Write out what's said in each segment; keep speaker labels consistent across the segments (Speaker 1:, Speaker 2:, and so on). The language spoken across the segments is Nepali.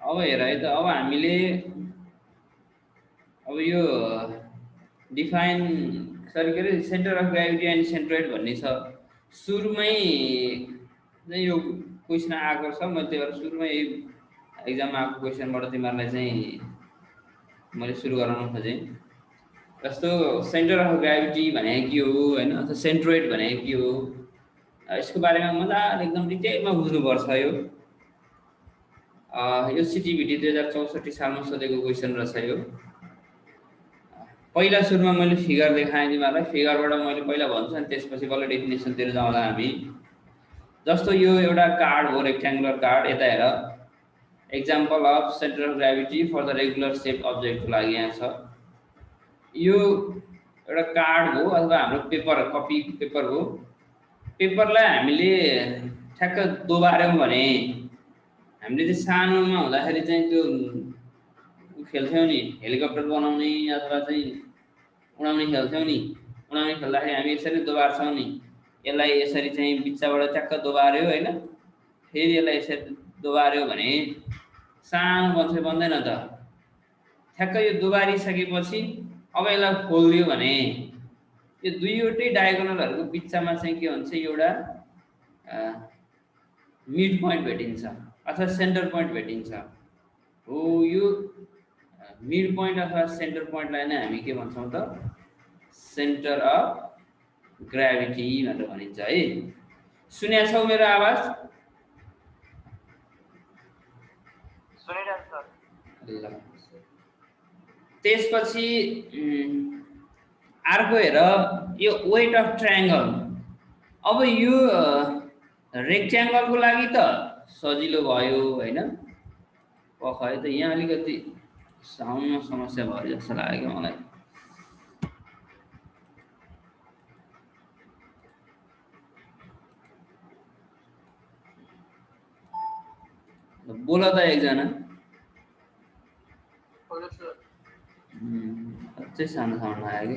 Speaker 1: अब हेर है त अब हामीले अब यो डिफाइन सरी के अरे centre of gravity and centroid भन्ने छ सुरुमै चाहिँ यो क्वेसन आएको छ मैले त्यही भएर सुरुमै एक्जाममा आएको क्वेसनबाट तिमीहरूलाई चाहिँ मैले सुरु गराउन खोजेँ जस्तो सेन्टर अफ ग्राभिटी भनेको के हो होइन अथवा सेन्ट्रोइड भनेको के हो यसको बारेमा मजाले एकदम डिटेलमा बुझ्नुपर्छ यो सिटिभिटी 2064 सालमा सोधेको क्वेसन रहेछ यो पहिला सुरुमा मैले फिगर देखाएँ तिमीहरूलाई फिगरबाट मैले पहिला भन्छु अनि त्यसपछि बल्ल डेफिनेसनतिर जाउँला हामी जस्तो यो एउटा कार्ड हो रेक्ट्याङ्गुलर कार्ड यता हेर example of centre of gravity for the regular shape अब्जेक्टको लागि यहाँ छ यो एउटा कार्ड हो अथवा हाम्रो पेपर कपी पेपर हो पेपरलाई हामीले ठ्याक्क दोबार्यौँ भने हामीले चाहिँ सानोमा हुँदाखेरि चाहिँ त्यो खेल्थ्यौँ नि हेलिकप्टर बनाउने अथवा चाहिँ उडाउने खेल्थ्यौँ नि उडाउने खेल्दाखेरि हामी यसरी दोबार्छौँ नि यसलाई यसरी चाहिँ बिच्चाबाट ट्याक्क दोबार्यो होइन फेरि यसलाई यसरी दोबार्यो भने सानो बन्छ बन्दैन त ठ्याक्क यो दोबारिसकेपछि अब यसलाई खोलिदियो भने यो दुईवटै डायगोनलहरूको बिचमा चाहिँ के हुन्छ एउटा मिड पोइन्ट भेटिन्छ अथवा सेन्टर पोइन्ट भेटिन्छ हो यो मिड पोइन्ट अथवा सेन्टर पोइन्टलाई नै हामी के भन्छौँ त सेन्टर अफ ग्राभिटी भनेर भनिन्छ है सुनेको छौ मेरो आवाज ल त्यसपछि अर्को हेर यो वेट अफ ट्रायङ्गल अब यो रेक्ट्याङ्गलको लागि त सजिलो भयो होइन पख है त यहाँ अलिकति साउन्डमा समस्या भयो जस्तो लाग्यो मलाई बोल त एकजना अझै सानो साउन्ड आयो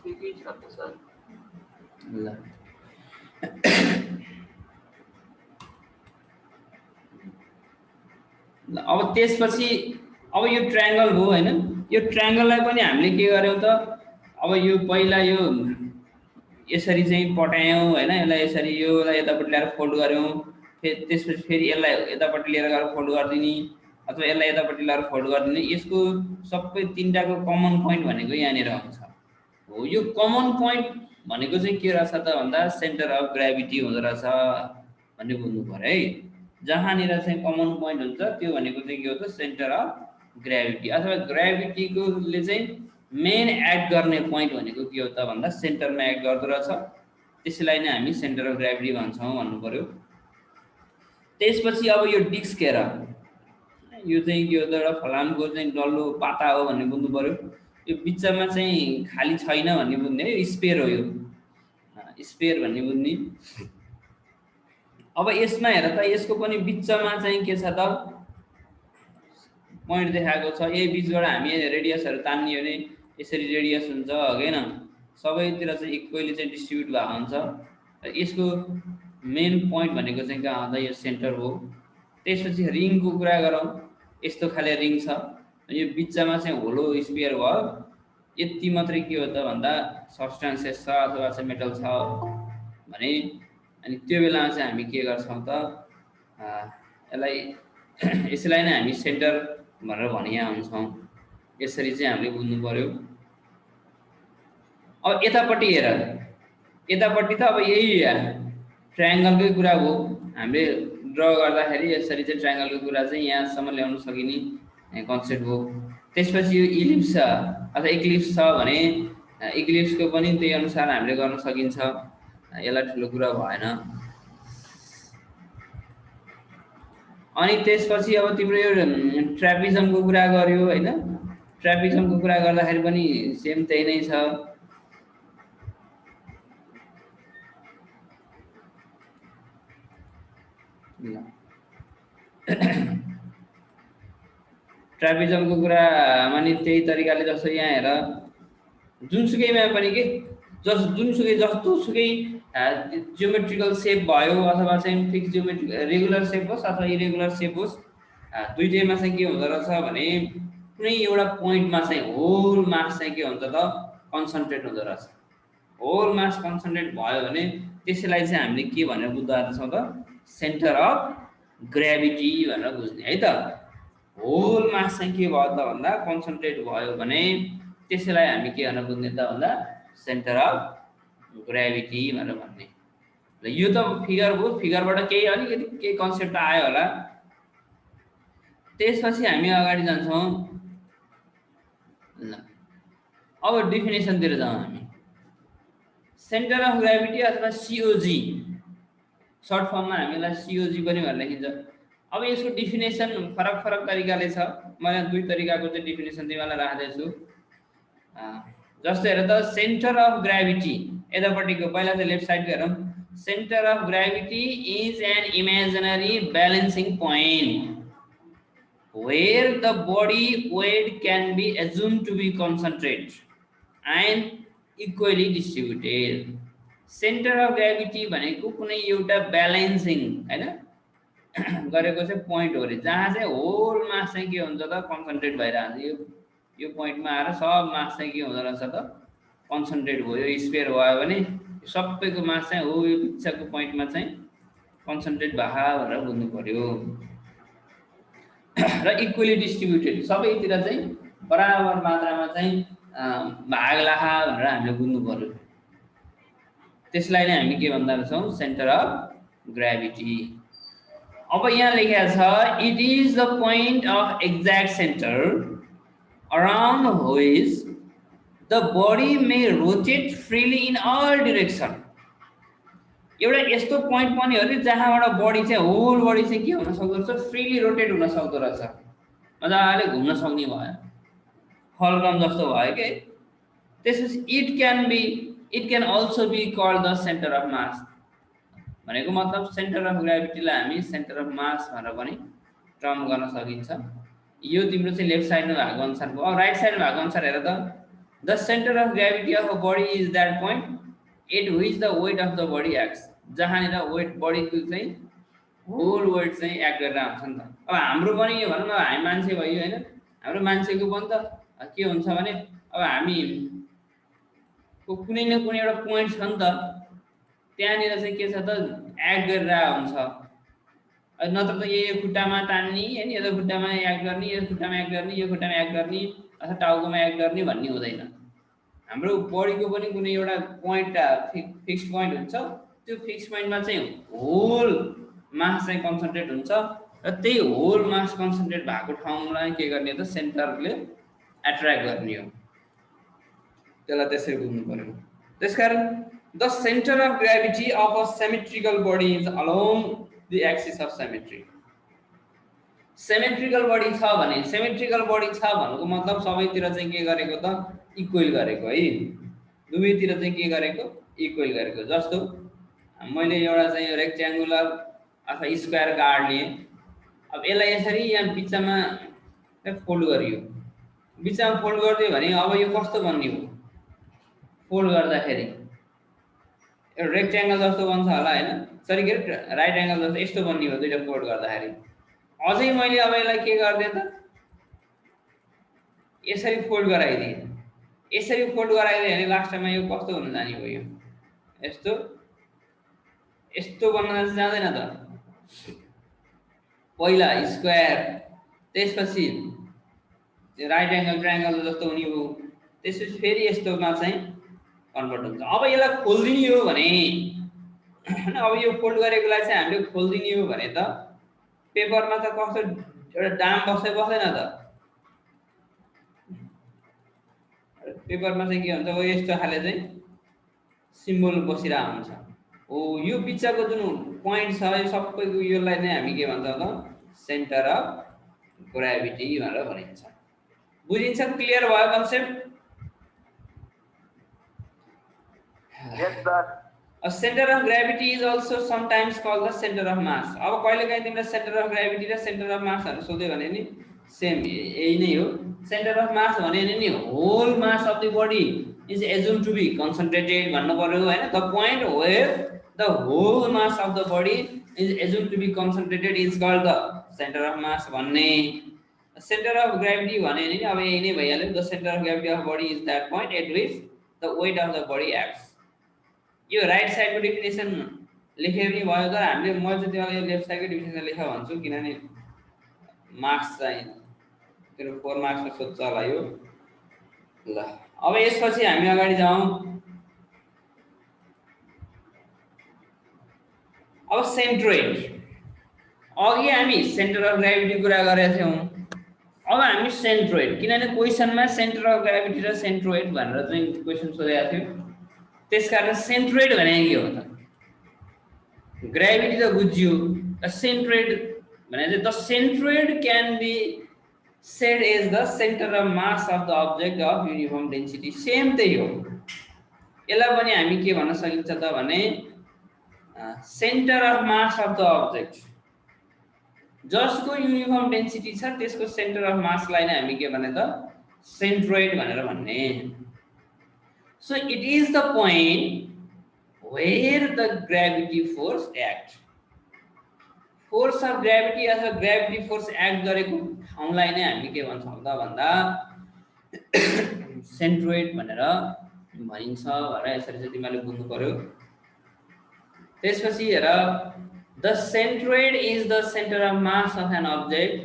Speaker 1: कि ल अब त्यसपछि अब यो ट्रायङ्गल हो होइन यो ट्रायङ्गललाई पनि हामीले के गर्यौँ त अब यो पहिला यो यसरी चाहिँ पटायौँ होइन यसलाई यसरी योलाई यतापट्टि ल्याएर फोल्ड गऱ्यौँ त्यसपछि फेरि यसलाई यतापट्टि लिएर गएर फोल्ड गरिदिने अथवा यसलाई यतापट्टि लिएर फोल्ड गरिदिने यसको सबै तिनटाको कमन पोइन्ट भनेको यहाँनिर हुन्छ हो यो कमन पोइन्ट भनेको चाहिँ के रहेछ त भन्दा सेन्टर अफ ग्राभिटी हुँदो रहेछ भन्ने बुझ्नु पर्यो है जहाँनिर चाहिँ कमन पोइन्ट हुन्छ त्यो भनेको चाहिँ के हो त सेन्टर अफ ग्राभिटी अथवा ग्राभिटीकोले चाहिँ मेन एक्ट गर्ने पोइन्ट भनेको के हो त भन्दा सेन्टरमा एक्ट गर्दो रहेछ त्यसलाई नै हामी सेन्टर अफ ग्राभिटी भन्छौँ भन्नु पर्यो त्यसपछि अब यो डिस्क हेर यो चाहिँ के हो त एउटा फलामको चाहिँ डल्लो पाता हो भन्ने बुझ्नु पर्यो यो बिचमा चाहिँ खाली छैन भन्ने बुझ्ने है स्पेयर हो यो स्पेयर भन्ने बुझ्ने अब यसमा हेर त यसको पनि बिचमा चाहिँ के छ त पोइन्ट देखाएको छ यही बिचबाट हामी रेडियसहरू तान्ने हो भने यसरी रेडियस हुन्छ होइन सबैतिर चाहिँ इक्वली चाहिँ डिस्ट्रिब्युट भएको हुन्छ यसको मेन पोइन्ट भनेको चाहिँ कहाँ आउँदा यो सेन्टर हो त्यसपछि रिङको कुरा गरौँ यस्तो खाले रिङ छ यो बिचमा चाहिँ होलो स्पियर भयो यति मात्रै के हो त भन्दा सब्सटेन्सेस छ अथवा चाहिँ मेटल छ भने अनि त्यो बेलामा चाहिँ हामी के गर्छौँ त यसलाई नै हामी सेन्टर भनेर भनिया हुन्छौँ यसरी चाहिँ हामीले बुझ्नु पर्यो अब यतापट्टि हेर यतापट्टि त अब यही ट्रायङ्गलकै कुरा हो हामीले ड्र गर्दाखेरि यसरी चाहिँ ट्रायङ्गलको कुरा चाहिँ यहाँसम्म ल्याउन सकिने कन्सेप्ट हो त्यसपछि यो इलिप्स छ अथवा इक्लिप्स छ भने इक्लिप्सको पनि त्यही अनुसार हामीले गर्न सकिन्छ यसलाई ठुलो कुरा भएन अनि त्यसपछि अब तिम्रो यो ट्रापिजमको कुरा गर्यो होइन ट्रापिजमको कुरा गर्दाखेरि पनि सेम त्यही नै छ ट्रापिजमको कुरा माने त्यही तरिकाले जस्तो यहाँ हेर जुनसुकैमा पनि के जुनसुकै जस्तोसुकै जियोमेट्रिकल सेप भयो अथवा चाहिँ फिक्स जियोमेट्रिक रेगुलर सेप होस् अथवा इरेगुलर सेप होस्, दुईटैमा चाहिँ के हुँदो रहेछ भने कुनै एउटा पोइन्टमा चाहिँ होल मास चाहिँ के हुन्छ त कन्सन्ट्रेट हुँदो रहेछ। होल मास कन्सन्ट्रेट भयो भने त्यसैलाई चाहिँ हामीले के भनेर बुझ्दछौँ त सेन्टर अफ ग्रेभिटी भनेर बुझ्ने है त। होल मास चाहिँ के भयो त भन्दा कन्सन्ट्रेट भयो भने त्यसैलाई हामी के भनेर बुझ्ने त भन्दा सेन्टर अफ ग्रेभिटी भनेर भन्ने। ल यो त फिगर भयो, फिगरबाट केही अलिकति केही कन्सेप्ट आयो होला। त्यसपछि हामी अगाडि जान्छौँ। ल अब डेफिनेसनतिर जाउँ हामी। सेन्टर अफ ग्रेभिटी अथवा सिओजी, सर्ट फर्ममा हामीलाई सिओजी पनि भनेर लेखिन्छ। अब यसको डेफिनेसन फरक फरक तरिकाले छ। मैले दुई तरिकाको चाहिँ डेफिनेसन तिमीलाई राख्दैछु। जस्तो हेर त सेन्टर अफ ग्रेभिटी यतापट्टिको पहिला चाहिँ लेफ्ट साइडको हेरौँ। Centre of gravity is an imaginary balancing point where the body weight can be assumed to be concentrated and equally distributed। Centre of gravity भनेको कुनै एउटा ब्यालेन्सिङ हैन गरेको चाहिँ पोइन्ट हो रे, जहाँ चाहिँ होल मास चाहिँ के हुन्छ त कन्सन्ट्रेट भइरहन्छ। यो पोइन्टमा आएर सब मास चाहिँ के हुँदो रहेछ त कन्सन्ट्रेट भयो। यो स्पेयर भयो भने सबैको मास चाहिँ हो यो पिक्चरको पोइन्टमा चाहिँ कन्सन्ट्रेट भयो भनेर बुझ्नु पर्यो। र इक्वली डिस्ट्रिब्युटेड, सबैतिर चाहिँ बराबर मात्रामा चाहिँ भाग लाखा भनेर हामीले बुझ्नु पर्यो। त्यसलाई नै हामी के भन्दा रहेछौँ सेन्टर अफ ग्रेभिटी। अब यहाँ लेखेको छ it is the point of exact centre around which the body may rotate freely in all direction. एउटा यस्तो पोइन्ट पनि हो कि जहाँबाट बडी चाहिँ होल बडी चाहिँ के हुन सक्दो रहेछ, फ्रीली रोटेट हुन सक्दो रहेछ, मजाले घुम्न सक्ने भयो, फलकम जस्तो भयो के। त्यसपछि it can also be called the centre of mass. भनेको मतलब सेन्टर अफ ग्रेभिटीलाई हामी सेन्टर अफ मास भनेर पनि टर्म गर्न सकिन्छ। यो तिम्रो चाहिँ लेफ्ट साइडमा भएको अनुसारको। अब राइट साइडमा भएको अनुसार हेर त the centre of gravity of a body is that point at which the weight of the body acts. जहाँनिर वेट बडीको चाहिँ होल वेट चाहिँ एक्ट गरेर हुन्छ नि त। अब हाम्रो पनि भनौँ न हामी मान्छे भयो होइन, हाम्रो मान्छेको पनि त के हुन्छ भने अब हामी कुनै न कुनै एउटा पोइन्ट छ नि त, त्यहाँनिर चाहिँ के छ त एक्ट गरिरहेको हुन्छ। नत्र त यो खुट्टामा तान्ने होइन, यो खुट्टामा एक्ट गर्ने, यो खुट्टामा एक्ट गर्ने, यो खुट्टामा एक्ट गर्ने अथवा टाउकोमा एक्ट गर्ने भन्ने हुँदैन। हाम्रो बडीको पनि कुनै एउटा पोइन्ट फिक्स्ड पोइन्ट हुन्छ। त्यो फिक्स पोइन्टमा चाहिँ होल मास चाहिँ कन्सन्ट्रेट हुन्छ र त्यही होल मास कन्सन्ट्रेट भएको ठाउँलाई के गर्ने त सेन्टरले एट्र्याक्ट गर्ने हो। त्यसलाई त्यसरी बुझ्नु पर्यो। त्यसकारण the centre of gravity of a symmetrical body is along the axis of symmetry. Symmetrical body छ भने, सिमेट्रिकल बडी छ भनेको मतलब सबैतिर चाहिँ के गरेको त इक्वल गरेको है, दुवैतिर चाहिँ के गरेको इक्वल गरेको। जस्तो मैले एउटा चाहिँ रेक्ट्याङ्गुलर अथवा स्क्वायर कार्ड लिएँ। अब यसलाई यसरी यहाँ बिचमा फोल्ड गरियो, बिचमा फोल्ड गरिदियो भने अब यो कस्तो बन्ने हो, फोल्ड गर्दाखेरि एउटा रेक्ट्याङ्गल जस्तो बन्छ होला होइन, सरी के अरे राइट एङ्गल जस्तो यस्तो बन्ने हो दुईवटा फोल्ड गर्दाखेरि। अझै मैले अब यसलाई के गरिदिएँ त यसरी फोल्ड गराइदिएँ। यसरी फोल्ड गराइदिएँ भने लास्टमा यो कस्तो हुन जाने हो, यो यस्तो यस्तो बन्न जाँदैन त। पहिला स्क्वायर, त्यसपछि राइट एङ्गल ट्रायङ्गल जस्तो हुने हो, त्यसपछि फेरि यस्तोमा चाहिँ कन्भर्ट हुन्छ। अब यसलाई खोलिदिने हो भने होइन, अब यो फोल्ड गरेकोलाई चाहिँ हामीले खोलिदिने हो भने त पेपरमा त कस्तो एउटा दाम बस्दैन त। पेपरमा चाहिँ के हुन्छ हो यस्तो खाले चाहिँ सिम्बल बसिरहेको हुन्छ। हो यो बिचको जुन पोइन्ट छ यो सबैको योलाई नै हामी के भन्छ त सेन्टर अफ ग्रेभिटी भनेर भनिन्छ। बुझिन्छ? क्लियर भयो concept?
Speaker 2: Yes sir.
Speaker 1: A center of gravity is also sometimes called the center of mass। अब कहिलेकाहीँ तिमीलाई सेन्टर अफ ग्रेभिटी र सेन्टर अफ मासहरु सोध्यो भने नि सेम यही नै हो। सेन्टर अफ मास भने नि whole mass of the body is assumed to be concentrated भन्नु पर्यो हैन the point where the whole mass of the body is assumed to be concentrated is called the center of mass भन्ने center of gravity भने नि अब यही नै भइहाल्यो the center of gravity of body is that point at which the weight of the body acts यो राइट साइडको डेफिनेसन लेखे पनि भयो तर हामीले म चाहिँ त्यसलाई लेफ्ट साइडको डेफिनेसन लेख भन्छु किनभने मार्क्स चाहिँ त्यो 4 मार्क्समा सोध्छ होला यो ल अब यसपछि हामी अगाडि जाउँ अब सेन्ट्रोइड अघि हामी सेन्टर अफ ग्राभिटी कुरा गरेका थियौं अब हामी सेन्ट्रोइड किनभने क्वेशनमा सेन्टर अफ ग्राभिटी र सेन्ट्रोइड भनेर चाहिँ क्वेशन सोधेको थियो त्यसकारण सेन्ट्रोइड भने के हो त ग्राभिटी त बुझ्यो सेन्ट्रोइड भने चाहिँ the centroid can be said is the center of mass of the object of uniform density same त्यही हो यसलाई पनि हामी के भन्न सकिन्छ त भने centre of mass of the object जसको युनिफर्म डेन्सिटी छ त्यसको सेन्टर अफ मासलाई नै हामी के भने त सेन्ट्रोइड भनेर भन्ने so it is the point where the gravity force act force of gravity अथवा ग्राभिटी फोर्स एक्ट गरेको ठाउँलाई नै हामी के भन्छौँ त भन्दा सेन्ट्रोइड भनेर भनिन्छ भनेर यसरी चाहिँ तिमीले बुझ्नु पर्यो त्यसपछि हेर the centroid is the centre of mass of an object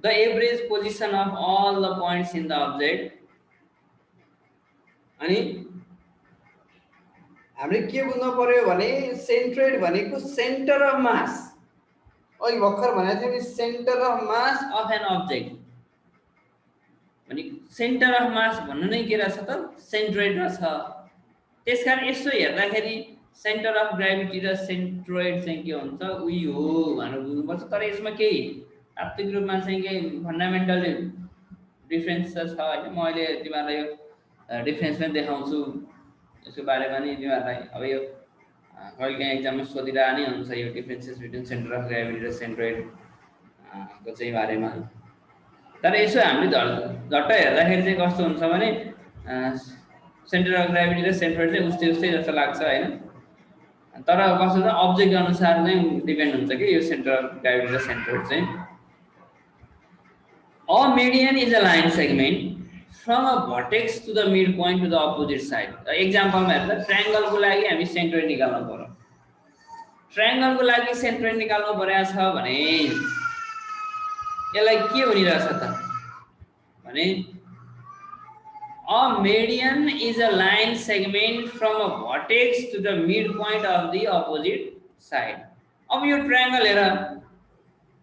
Speaker 1: the average position of all the points in the object अनि हामीले के बुझ्नु पर्यो भने सेन्ट्रोइड भनेको सेन्टर अफ मास अघि भर्खर भनेको थियौ नि centre of mass of an object भने सेन्टर अफ मास भन्नु नै के रहेछ त सेन्ट्रोइड रहेछ त्यसकारण यसो हेर्दाखेरि सेन्टर अफ ग्राभिटी र सेन्ट्रोइड चाहिँ के हुन्छ उही हो भनेर बुझ्नुपर्छ तर यसमा केही तात्विक रूपमा चाहिँ केही फन्डामेन्टल डिफरेन्स छ हैन म अहिले तिमीलाई यो डिफरेन्स पनि देखाउँछु यसको बारेमा नि तिमीहरुलाई अब यो कहिलेकाहीँ एक्जाममा सोधिरहा नै हुन्छ यो differences between centre of gravity र सेन्ट्रोइड को चाहिँ बारेमा तर यसो हामीले झट्ट हेर्दाखेरि चाहिँ कस्तो हुन्छ भने सेन्टर अफ ग्राभिटी र सेन्ट्रोइड चाहिँ उस्तै उस्तै जस्तो लाग्छ हैन तर कस्तो छ अब्जेक्ट अनुसार नै डिपेन्ड हुन्छ कि यो सेन्टर अफ ग्राभिटी र सेन्ट्रोइड चाहिँ a median is a line segment from a vertex to the midpoint to the opposite side. Example में हेर्दा ट्रायंगल को लागि हामी सेन्ट्रोइड निकाल्नु पर्यो ट्रायंगल को लागि सेन्ट्रोइड निकाल्नु परेको छ भने यसलाई के भनिरहेछ त भने a median is a line segment from a vertex to the midpoint of the opposite side. अब यो ट्रायंगल हेर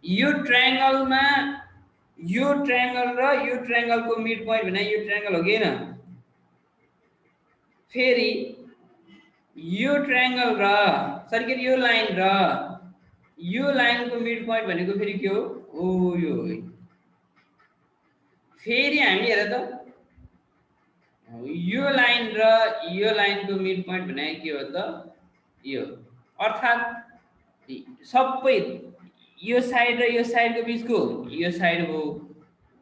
Speaker 1: यो ट्रायंगल में यो ट्रायंगल र यो ट्रायंगल को मिड पॉइंट भने यो ट्रायंगल हो कि हैन फेरि यो ट्रायंगल र सर्किट यो लाइन को मिड पॉइंट भनेको फेरि के हो ओ यो फेरि हामी हेर त यो लाइन को मिड पॉइंट भने के हो त यो अर्थात सबै यो साइड र यो साइड को बीच को यो साइड हो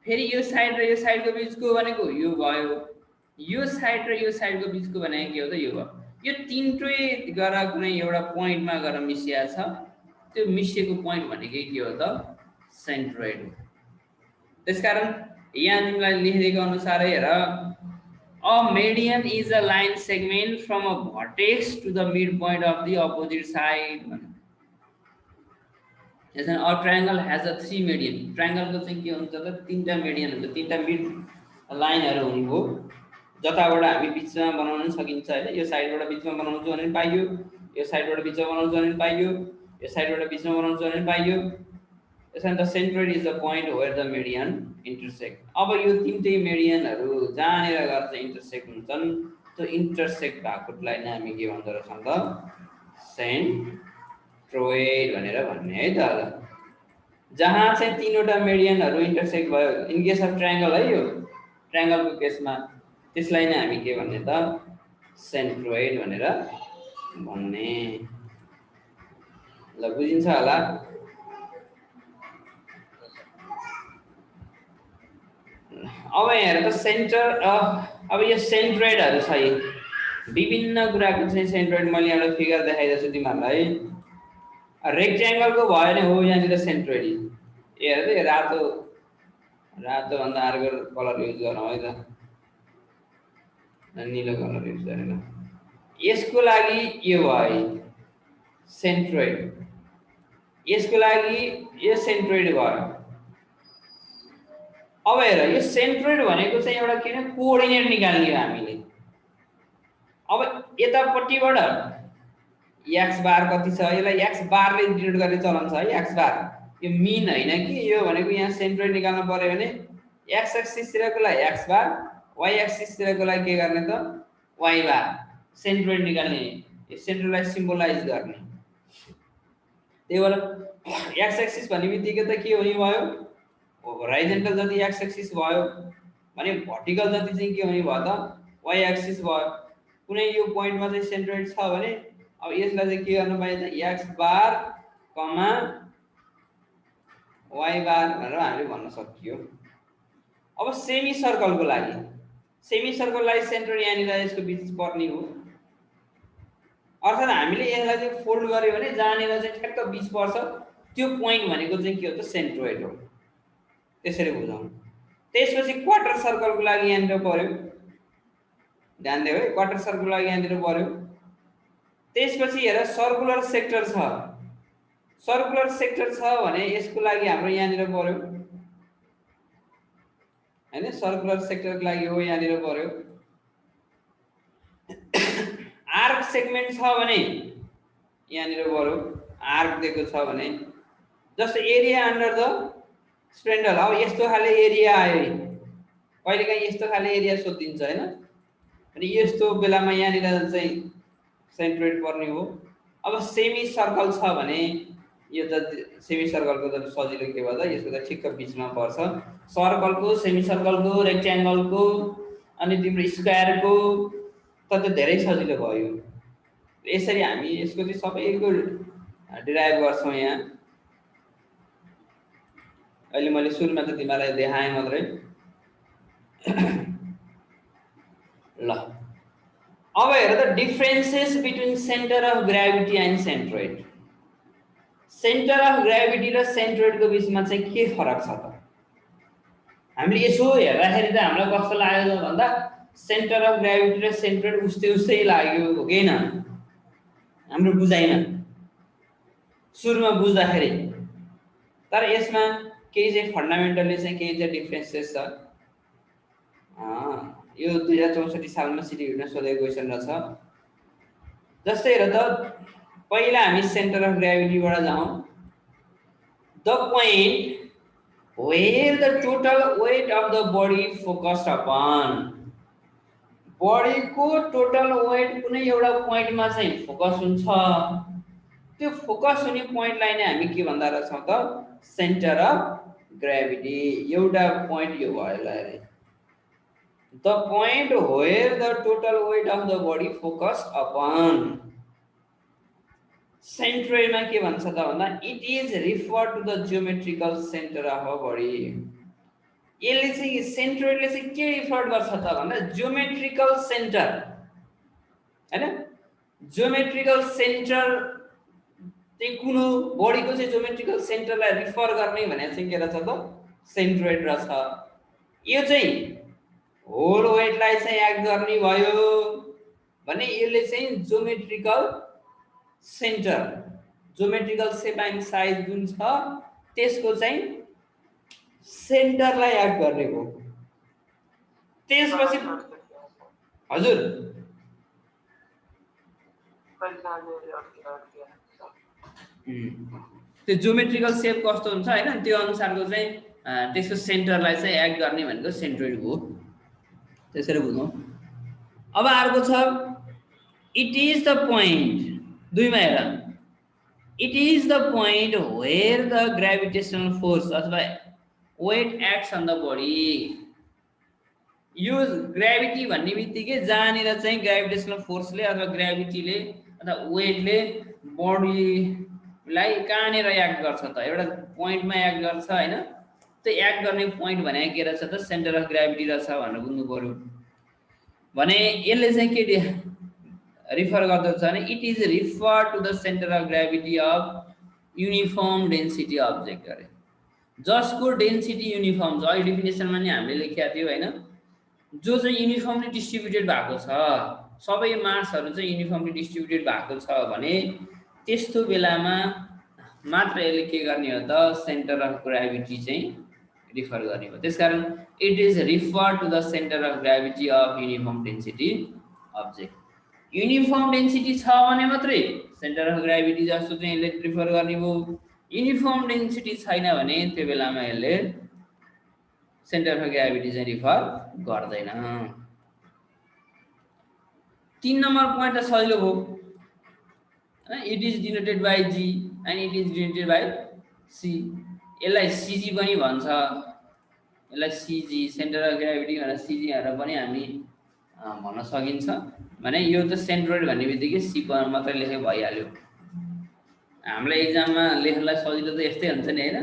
Speaker 1: फेरि यो साइड र यो साइड को बीच को भनेको यो भयो यो साइड र यो साइड को बीच को भने के हो त यो भयो यो तीनटै गरा कुनै एउटा पॉइन्ट मा गएर मिसिया छ त्यो मिसिएको पॉइन्ट भनेकै के हो त सेन्ट्रोइड हो त्यसकारण यहाँ तिमीलाई लेखेको अनुसार हेर a median is a line segment from a vertex to the midpoint of the opposite side. Yes, and a triangle has a 3 median. Triangle को चाहिँ के हुन्छ त तीनटा median हुन्छ तीनटा मिड लाइनहरु हुने हो जताबाट हामी बीचमा बनाउन सकिन्छ हैन यो साइडबाट बीचमा बनाउनु छ भने पाइयो यो साइडबाट बीचमा बनाउनु छ भने पाइयो यो साइडबाट बीचमा बनाउनु छ भने पाइयो यसमा the centroid is the point where the median intersect. अब यो तीनटै मेडियनहरु जहाँनेर गर्छ इन्टरसेक्ट हुन्छन् त्यो इन्टरसेक्ट भएकोलाई नै हामी के भन्दो रहेछौं त सेन्ट्रोइड भनेर भन्ने है त जहाँ चाहिँ तीनवटा मेडियनहरु इन्टरसेक्ट भयो इन केस अफ ट्रायंगल है यो ट्रायंगलको केसमा त्यसलाई नै हामी के भन्ने त सेन्ट्रोइड भनेर भन्ने ल बुझिन्छ होला अब हेर त सेन्टर अब यो सेन्ट्रोइडहरु छ यी विभिन्न कुराको चाहिँ सेन्ट्रोइड मैले एउटा फिगर देखाइदिएको छु तिमीहरूलाई रेक्ट्याङ्गलको भयो भने हो यहाँनिर सेन्ट्रोइड हेर त यो रातो भन्दा अर्को कलर युज गरौँ है त नीलो कलर युज गरेर यसको लागि यो भयो सेन्ट्रोइड यसको लागि यो सेन्ट्रोइड भयो अब हेर यो सेन्ट्रोइड भनेको चाहिँ एउटा के भने कोअर्डिनेट निकाल्ने हो हामीले अब यतापट्टिबाट एक्स बार कति छ यसलाई एक्स बारले डिनोट गर्ने चलन छ है एक्स बार यो मिन हैन कि यो भनेको यहाँ सेन्ट्रोइड निकाल्नु पर्यो भने एक्स एक्सिस तिरको लागि एक्स बार वाइ एक्सिस तिरको लागि के गर्ने त वाइ बार सेन्ट्रोइड निकाल्ने यो सेन्ट्रोइडलाई सिम्बलाइज गर्ने त्यही भएर एक्स एक्सिस भन्ने बित्तिकै त के हुने भयो होराइजन्टल जति एक्स एक्सिस भयो भने भर्टिकल जति चाहिँ के हुने भयो त वाइ एक्सिस भयो कुनै यो पोइन्टमा चाहिँ सेन्ट्रोइड छ भने अब यसलाई चाहिँ के गर्नु पाइन्छ एक्स बार कमा वाइ बार भनेर हामीले भन्न सकियो अब सेमी सर्कलको लागि सेन्ट्रोइड यहाँनिर यसको बीच पर्ने हो अर्थात् हामीले यसलाई चाहिँ फोल्ड गर्यो भने जहाँनिर चाहिँ ठ्याक्क बीच पर्छ त्यो पोइन्ट भनेको चाहिँ के हो त सेन्ट्रोइड हो त्यसरी बुझौँ त्यसपछि क्वार्टर सर्कलको लागि यहाँनिर पर्यो ध्यान दियो है क्वार्टर सर्कलको लागि यहाँनिर पर्यो त्यसपछि हेर सर्कुलर सेक्टर छ भने यसको लागि हाम्रो यहाँनिर पर्यो हैन सर्कुलर सेक्टरको लागि हो यहाँनिर पर्यो आर्क सेगमेन्ट छ भने यहाँनिर पर्यो आर्क दिएको छ भने जस्तो एरिया अन्डर द स्पेन्डल अब यस्तो खाले एरिया आयो कहिलेकाहीँ यस्तो खाले एरिया सोधिन्छ हैन अनि यस्तो बेलामा यहाँनिर चाहिँ सेन्ट्रोइड पर्ने हो अब सेमी सर्कल छ भने यो त सेमी सर्कलको त सजिलो के भयो त यसको त ठिक्क बीचमा पर्छ सर्कलको सेमी सर्कलको रेक्ट्याङ्गलको अनि तिम्रो स्क्वायरको त धेरै सजिलो भयो यसरी हामी यसको चाहिँ सबैको डिराइभ गर्छौँ यहाँ अहिले मैले सुरुमा त तिमीलाई देखाएँ मात्रै ल अब हेर त differences between centre of gravity and centroid centre of gravity र सेन्ट्रोइडको बीचमा चाहिँ के फरक छ त हामीले यसो हेर्दाखेरि त हामीलाई कस्तो लाग्यो भन्दा सेन्टर अफ ग्राभिटी र सेन्ट्रोइड उस्तै लाग्यो हो कि हैन हाम्रो बुझाइमा सुरुमा बुझ्दाखेरि तर यसमा केही चाहिँ फन्डामेन्टली चाहिँ केही चाहिँ डिफरेन्सेस छ यो 2064 सालमा सिटिभीमा सोधेको क्वेसन रहेछ जस्तै हेर त पहिला हामी सेन्टर अफ ग्राभिटीबाट जाउँ the point where the total weight of the body focused upon बडीको टोटल वेट कुनै एउटा पोइन्टमा चाहिँ फोकस हुन्छ त्यो फोकस हुने पोइन्टलाई नै हामी के भन्दा रहेछौँ त सेन्टर अफ ग्राभिटी एउटा पोइन्ट यो भयो ल the point where the total weight of the body focused upon centroid मा के भन्छ त भन्दा it is referred to the geometrical center of a body यसले चाहिँ सेन्ट्रोइडले चाहिँ के रिफर गर्छ त भन्दा जियोमेट्रिकल सेन्टर हैन जियोमेट्रिकल सेन्टर चाहिँ कुन हो बडीको चाहिँ जियोमेट्रिकल सेन्टरलाई रिफर गर्ने भने चाहिँ के रहेछ त सेन्ट्रोइड रहेछ यो चाहिँ होल वेटलाई चाहिँ एक्ट गर्ने भयो भने यसले चाहिँ geometrical centre geometrical shape and size जुन छ त्यसको चाहिँ सेन्टरलाई एक्ट गर्ने हो त्यसपछि हजुर त्यो जियोमेट्रिकल शेप कस्तो हुन्छ हैन त्यो अनुसारको चाहिँ त्यसको सेन्टरलाई चाहिँ एक्ट गर्ने भनेको सेन्ट्रोइड हो त्यसरी बुझौँ अब अर्को छ इट इज द पोइन्ट दुईमा हेर it is the point where the gravitational force अथवा weight acts on the body यो ग्रेभिटी भन्ने बित्तिकै जहाँनिर चाहिँ ग्रेभिटेशनल फोर्सले अथवा ग्रेभिटीले अथवा वेटले बडीलाई कहाँनिर एक्ट गर्छ त एउटा पोइन्टमा एक्ट गर्छ हैन त्यो एक्ट गर्ने पोइन्ट भने के रहेछ त सेन्टर अफ ग्राभिटी रहेछ भनेर बुझ्नु पर्यो भने यसले चाहिँ के रिफर गर्दछ भने it is refer to the centre of gravity of uniform density object अरे जसको डेन्सिटी युनिफर्म छ अहिले डेफिनेसनमा नि हामीले लेखेका थियौँ होइन जो चाहिँ युनिफर्मली डिस्ट्रिब्युटेड भएको छ सबै मासहरू चाहिँ युनिफर्मली डिस्ट्रिब्युटेड भएको छ भने त्यस्तो बेलामा मात्र यसले के गर्ने हो त सेन्टर अफ ग्राभिटी चाहिँ रिफर गर्ने हो त्यसकारण it is refer to the centre of gravity of uniform density object uniform density छ भने मात्रै सेन्टर अफ ग्राभिटी जस्तो चाहिँ यसले रिफर गर्ने भयो युनिफर्म डेन्सिटी छैन भने त्यो बेलामा यसले सेन्टर अफ ग्राभिटी चाहिँ रिफर गर्दैन 3 नम्बर पोइन्ट त सजिलो भयो हैन it is denoted by G and it is denoted by C यसलाई सीजी पनि भन्छ यसलाई सीजी सेन्टर अफ ग्राभिटी भनेर सीजी भनेर पनि हामी भन्न सकिन्छ भने यो त सेन्ट्रोइड भन्ने बित्तिकै सी मात्रै लेखे भइहाल्यो हामीलाई एक्जाममा लेख्नलाई सजिलो त यस्तै हुन्छ नि हैन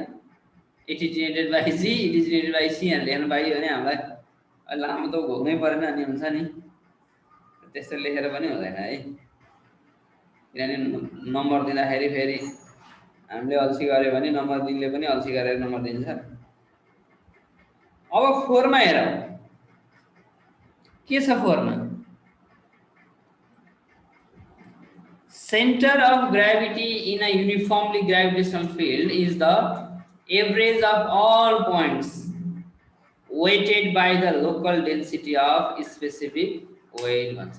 Speaker 1: it is denoted by G it is denoted by C भनेर लेख्न पाइयो भने हामीलाई लामो त घोक्नै परेन अनि हुन्छ नि त्यस्तो लेखेर पनि हुँदैन है किनभने नम्बर दिँदाखेरि फेरि हामीले अल्छी गर्यो भने नम्बर दिनले पनि अल्छी गरेर नम्बर दिन्छ अब 4 मा हेरौँ के छ 4 मा center of gravity in a uniformly gravitational field is the average of all points weighted by the local density of specific weight भन्छ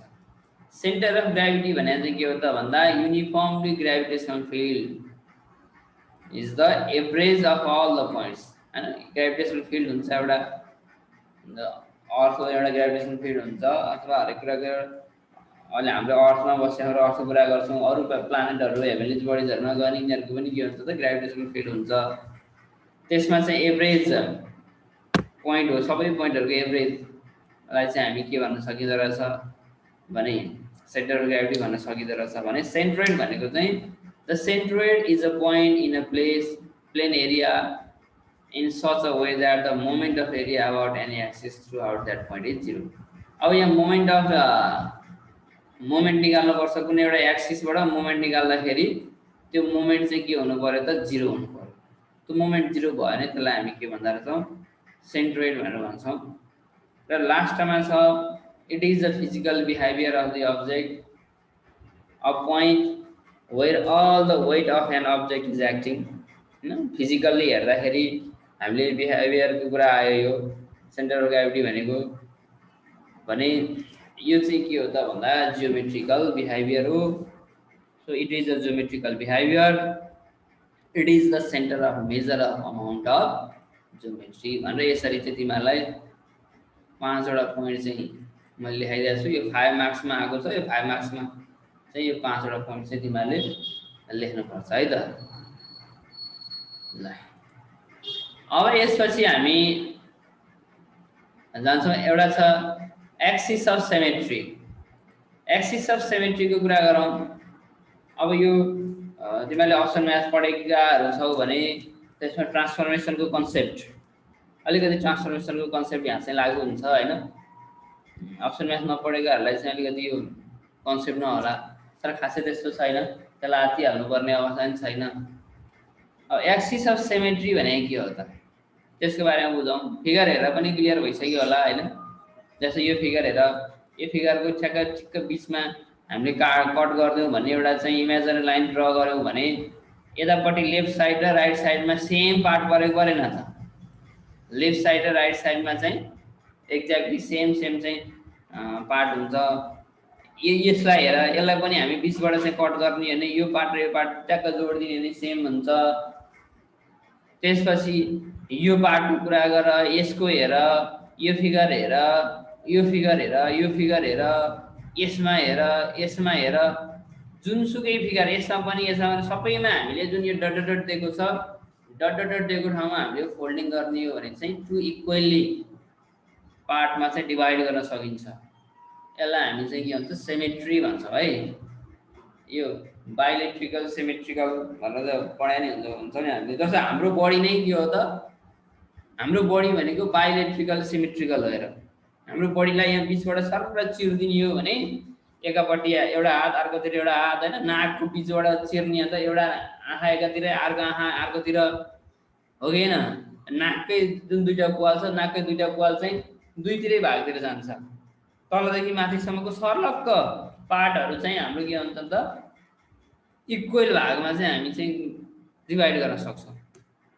Speaker 1: center of gravity भने चाहिँ के हो त भन्दा uniformly gravitational field is the average of all the points हैन gravitational field हुन्छ एउटा अर्थको एउटा gravitational field हुन्छ अथवा हरेक कुराको अहिले हाम्रो अर्थमा बसेर अर्थको कुरा गर्छौं अरु प्लानेटहरु हेभेन्ली बडीजहरुमा गएर यिनीहरुको पनि के हुन्छ त ग्राभिटेसनल फिल्ड हुन्छ त्यसमा चाहिँ एभरेज पोइन्ट हो सबै पोइन्टहरुको एभरेजलाई चाहिँ हामी के भन्न सकिँदो रहेछ भने सेन्टर अफ ग्राभिटी भन्न सकिँदो रहेछ भने सेन्ट्रोइड भनेको चाहिँ the centroid is a point in a plane area in such a way that the moment of area about any axis throughout that point is 0 अब यहाँ मोमेन्ट अफ मोमेन्ट निकाल्नु पर्छ कुनै एउटा एक्सिसबाट मोमेन्ट निकाल्दाखेरि त्यो मोमेन्ट चाहिँ के हुनु पर्यो त 0 हुनु पर्यो त्यो मोमेन्ट 0 भयो भने त्यसलाई हामी के भन्दा रहेछौं सेन्ट्रोइड भनेर भन्छौं र लास्टमा छ it is the physical behaviour of the object a point where all the weight of an object is acting हैन फिजिकली हेर्दाखेरि हामीले बिहेभियरको कुरा आयो यो सेन्टर अफ ग्राभिटी भनेको भने यो चाहिँ के हो त भन्दा जियोमेट्रिकल बिहेभियर हो so it is a geometrical behaviour it is the centre of measure of amount of geometry भनेर यसरी चाहिँ तिमीहरूलाई 5 वटा पोइन्ट चाहिँ मैले लेखाइदिएको छु यो 5 मार्क्समा आएको छ यो 5 मार्क्समा चाहिँ यो 5 वटा पोइन्ट चाहिँ तिमीहरूले लेख्नु पर्छ है त ल अब यसपछि हामी जान्छौं एउटा छ axis of symmetry axis of सिमेट्रीको कुरा गरौँ अब यो तिमीले अप्सन म्याथ पढेकाहरु छौ भने त्यसमा ट्रान्सफर्मेसनको कन्सेप्ट अलिकति ट्रान्सफर्मेसनको कन्सेप्ट यहाँ चाहिँ लागू हुन्छ हैन अप्सन म्याथ नपढेकाहरुलाई चाहिँ अलिकति यो कन्सेप्ट नहोला तर खासै त्यस्तो छैन त्यसलाई आति हाल्नु पर्ने अवस्था पनि छैन अब एक्सिस अफ सिमेट्री भने के हो त त्यसको बारेमा बुझौं फिगर हेरेर पनि क्लियर भइसक्यो होला हैन जस्तै यो फिगर हेर यो फिगरको ठिक्क बीचमा हामीले कट गर्दियौ भने एउटा चाहिँ इमेजिनरी लाइन ड्रा गर्यौ भने यतापट्टि लेफ्ट साइड र राइट साइडमा सेम पार्ट परेको परेन त लेफ्ट साइड र राइट साइडमा चाहिँ एक्ज्याक्टली सेम चाहिँ पार्ट हुन्छ यसलाई हेर यसलाई पनि हामी बीचबाट चाहिँ कट गर्ने हैन यो पार्ट र यो पार्ट ट्याक्क जोड्दिने भने सेम हुन्छ त्यसपछि यो पार्टको कुरा गर यसको हेर यो फिगर हेर यो फिगर हेर यो फिगर हेर यसमा हेर जुनसुकै फिगर यसमा पनि सबैमा हामीले जुन यो डट डट दिएको छ डट डट दिएको ठाउँमा हामीले फोल्डिङ गर्ने हो भने चाहिँ टु इक्वली पार्टमा चाहिँ डिवाइड गर्न सकिन्छ यसलाई हामी चाहिँ के भन्छ सिमेट्री भन्छौं है यो बाइलेट्रिकल सिमेट्रिकल भनेर पढाइ नै हुन्छ नि हामीले जस्तो हाम्रो बडी नै के हो त हाम्रो बडी भनेको बाइलेट्रिकल सिमेट्रिकल हो हेर। हाम्रो बडीलाई यहाँ बिचबाट सर्र चिर्दिने हो भने एकापट्टि एउटा हात अर्कोतिर एउटा हात होइन, नाकको बिचबाट चिर्ने अन्त एउटा आँखा एकातिर अर्को आँखा अर्कोतिर हो कि होइन। नाककै जुन दुईवटा पाल छ, नाककै दुईवटा पाल चाहिँ दुईतिरै भागतिर जान्छ। तलदेखि माथिसम्मको सर्लक्क पार्टहरू चाहिँ हाम्रो के भन्छ त इक्वल भागमा चाहिँ हामी चाहिँ डिभाइड गर्न सक्छौँ।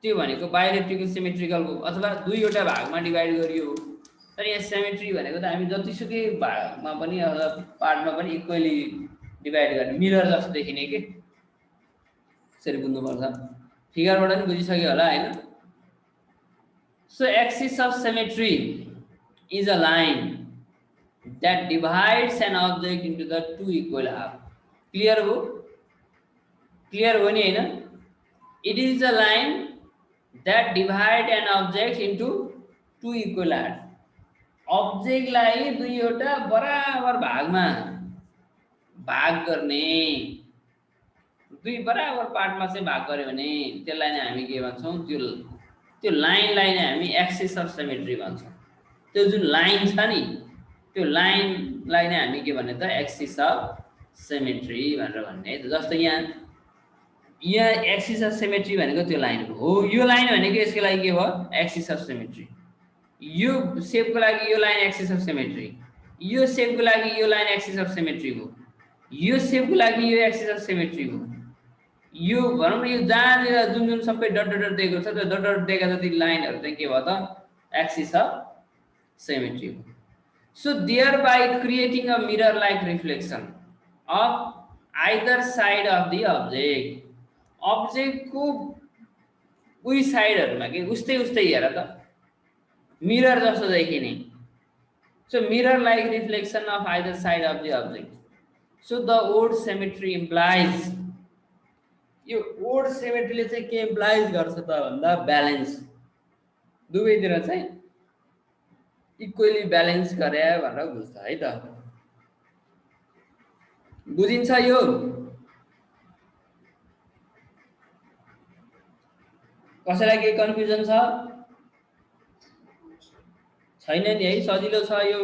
Speaker 1: त्यो भनेको बाइलेट्रिकल सिमेट्रिकलको अथवा दुईवटा भागमा डिभाइड गरियो हो। तर यहाँ सिमेट्री भनेको त हामी जतिसुकै भागमा पनि अथवा पार्टमा पनि इक्वली डिभाइड गर्ने, मिरर जस्तो देखिने के यसरी बुझ्नुपर्छ। फिगरबाट पनि बुझिसक्यो होला होइन। So axis of symmetry is a line that divides an object into the two equal half. Clear हो? Clear हो नि हैन? It is a line that divide an object into two equal half. Object लाई दुईवटा बराबर भागमा भाग गर्ने, दुई बराबर पार्टमा चाहिँ भाग गर्यो भने त्यसलाई नै हामी के भन्छौँ, त्यो लाइनलाई नै हामी एक्सिस अफ सिमेट्री भन्छौँ। त्यो जुन लाइन छ नि त्यो लाइनलाई नै हामी के भन्ने त एक्सिस अफ सिमेट्री भनेर भन्ने। जस्तो यहाँ एक्सिस अफ सिमेट्री भनेको त्यो लाइन हो। यो लाइन भनेको यसको लागि के भयो, एक्सिस अफ सिमेट्री। यो सेपको लागि यो लाइन एक्सिस अफ सिमेट्री, यो सेपको लागि यो लाइन एक्सिस अफ सिमेट्री हो, यो सेपको लागि यो एक्सिस अफ सिमेट्री हो। यो भनौँ न यो जहाँनिर जुन जुन सबै डट डट दिएको छ त्यो डट डट दिएका जति लाइनहरू चाहिँ के भयो त एक्सिस अफ सिमेट्री हो। So thereby creating a mirror-like reflection of either side of the object. Object को उही साइडहरुमा के उस्तै उस्तै हेर त मिरर जस्तो देखिने। So mirror-like reflection of either side of the object. So the odd symmetry implies, यो odd symmetry ले चाहिँ के implies गर्छ त भन्दा ब्यालेन्स, दुवैतिर चाहिँ इक्वली ब्यालेन्स गरे भनेर बुझ्छ है त। बुझिन्छ यो? कसैलाई केही कन्फ्युजन छ? छैन नि है, सजिलो छ यो।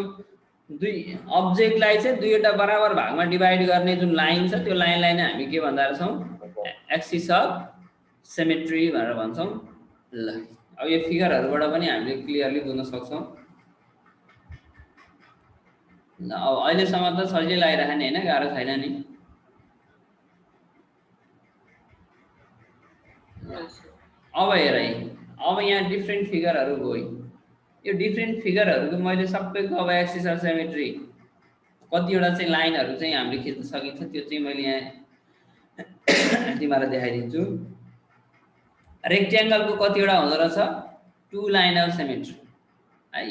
Speaker 1: दुई अब्जेक्टलाई चाहिँ दुईवटा बराबर भागमा डिभाइड गर्ने जुन लाइन छ त्यो लाइनलाई नै हामी के भन्दा रहेछौँ, एक्सिस अफ सिमेट्री भनेर भन्छौँ। ल अब यो फिगरहरुबाट पनि हामीले क्लियरली बुझ्न सक्छौँ। अब अहिलेसम्म त सजिलै लागिरहेको नि हैन, गाह्रो छैन नि। अब हेर है, अब यहाँ डिफ्रेन्ट फिगरहरु भयो। यो डिफ्रेन्ट फिगरहरुको मैले सबैको अब एक्सिस अफ सिमेट्री कतिवटा चाहिँ लाइनहरु चाहिँ हामीले खिच्न सकिन्छ त्यो चाहिँ मैले यहाँ तिमीलाई देखाइदिन्छु। रेक्ट्याङ्गलको कतिवटा हुँदो रहेछ, टु लाइन अफ सिमेट्री।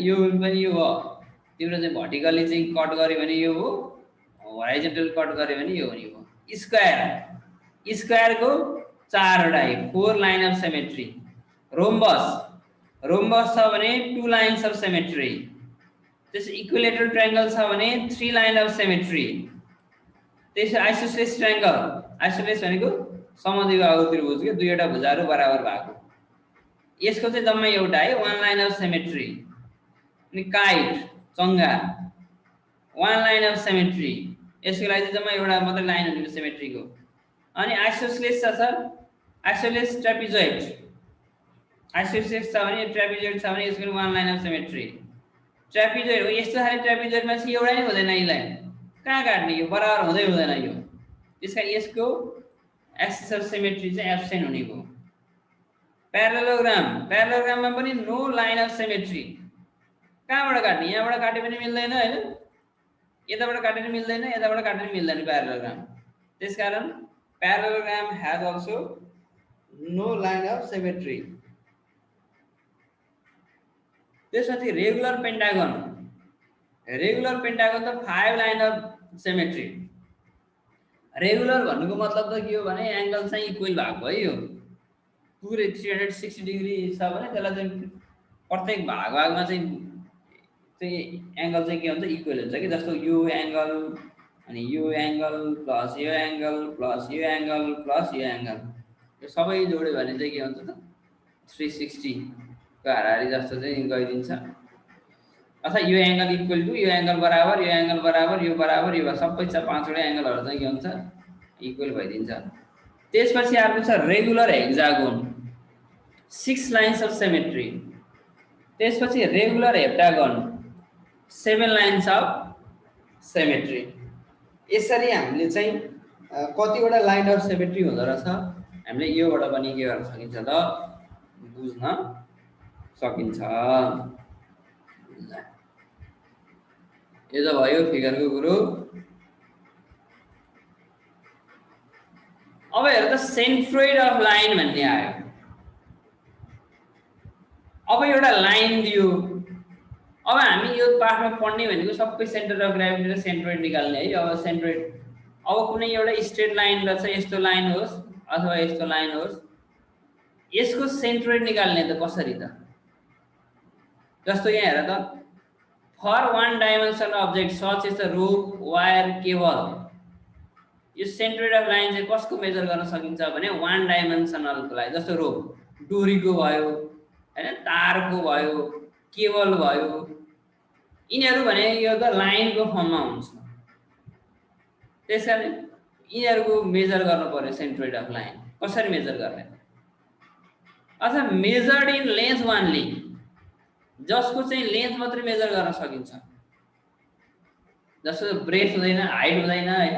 Speaker 1: यो पनि यो हो, तिम्रो चाहिँ भर्टिकली चाहिँ कट गर्यो भने यो हो, होराइजन्टल कट गर्यो भने यो हो। स्क्वायर, स्क्वायरको चारवटा है, 4 line of symmetry. Rhombus, rhombus छ भने 2 लाइन्स अफ सिमेट्री। त्यसै इक्विलेटरल ट्रायंगल छ भने 3 लाइन अफ सिमेट्री। त्यसै आइसोसेलेस ट्रायंगल, आइसोसेलेस भनेको समद्विबाहु त्रिभुज के दुईवटा भुजाहरू बराबर भएको, यसको चाहिँ जम्मा एउटा है 1 लाइन अफ सिमेट्री। अनि काइट, चंगा 1 लाइन अफ सिमेट्री, यसको लागि जम्मा एउटा मात्र लाइन हुन्छ सिमेट्रीको। अनि आइसोसेलेस छ सर, आइसोसेलेस ट्रापेजोइड, आइसोसेलेस छ भने ट्रापेजोइड छ भने यसको 1 लाइन अफ सिमेट्री। ट्रापेजोइड हो यस्तो खाले ट्रापेजोइडमा चाहिँ एउटा नै हुँदैन, यी लाइन कहाँ काट्ने, यो बराबर हुँदै हुँदैन यो, त्यसकारण यसको एक्सिस अफ सिमेट्री चाहिँ एब्सेन्ट हुने भयो। प्यारालेलोग्राम, प्यारालेलोग्राममा पनि नो लाइन अफ सिमेट्री। कहाँबाट काट्ने, यहाँबाट काटे पनि मिल्दैन हैन, यताबाट काटे पनि मिल्दैन, यताबाट काटे पनि मिल्दैन प्यारालेलोग्राम। त्यसकारण parallelogram has also no line of symmetry. त्यसपछि रेगुलर पेन्टागन, रेगुलर पेन्टागन त 5 लाइन अफ सिमेट्री। रेगुलर भन्नुको मतलब त के हो भने एंगल चाहिँ इक्वल भएको है, यो पुरै 360 डिग्री छ भने त्यसलाई चाहिँ प्रत्येक भागमा चाहिँ एंगल चाहिँ के हुन्छ इक्वल हुन्छ कि। जस्तो यो एंगल अनि यो एंगल प्लस यो एंगल प्लस यो एंगल प्लस यो एंगल, यो सबै जोड्यो भने चाहिँ के हुन्छ त 360 हाराहारी जस्तो चाहिँ गइदिन्छ। अथवा यो एंगल इक्वल टू यो एंगल बराबर यो एंगल बराबर यो बराबर यो सबै छ पाँचवटा एंगलहरु चाहिँ के हुन्छ इक्वल भइदिन्छ। त्यसपछि अर्को छ regular hexagon 6 lines of symmetry. त्यसपछि regular heptagon 7 lines of symmetry. यसरी हामीले चाहिँ कतिवटा लाइन अफ सिमेट्री हुँदो रहेछ हामीले योबाट पनि के गर्न सकिन्छ त बुझ्न सकिन्छ। यो त भयो फिगरको कुरो। अब हेर त सेन्ट्रोइड अफ लाइन भन्ने आयो। अब एउटा लाइन दियो, अब हामी यो पाठमा पढ्ने भनेको सबै सेन्टर अफ ग्राभिटी र सेन्ट्रोइड निकाल्ने है। अब सेन्ट्रोइड अब कुनै एउटा स्ट्रेट लाइन रहेछ, यस्तो लाइन होस् अथवा यस्तो लाइन होस्, यसको सेन्ट्रोइड निकाल्ने त कसरी त? जस्तो यहाँ हेर त, for one dimension object such as a rope wire cable, यो सेन्ट्रोइड अफ लाइन चाहिँ कसको मेजर गर्न सकिन्छ भने वान डाइमेन्सनलको लागि, जस्तो रोप डोरीको भयो हैन, तारको भयो, केबल भयो, यिनीहरू भने यो त लाइनको फर्ममा हुन्छ। त्यसकारण यिनीहरूको मेजर गर्नु पर्यो सेन्ट्रोइड अफ लाइन। कसरी मेजर गर्ने? अथवा मेजर्ड इन लेन्थ ओन्ली, जसको चाहिँ लेन्थ मात्रै मेजर गर्न सकिन्छ। जस्तो ब्रेथ हुँदैन, हाइट हुँदैन हैन,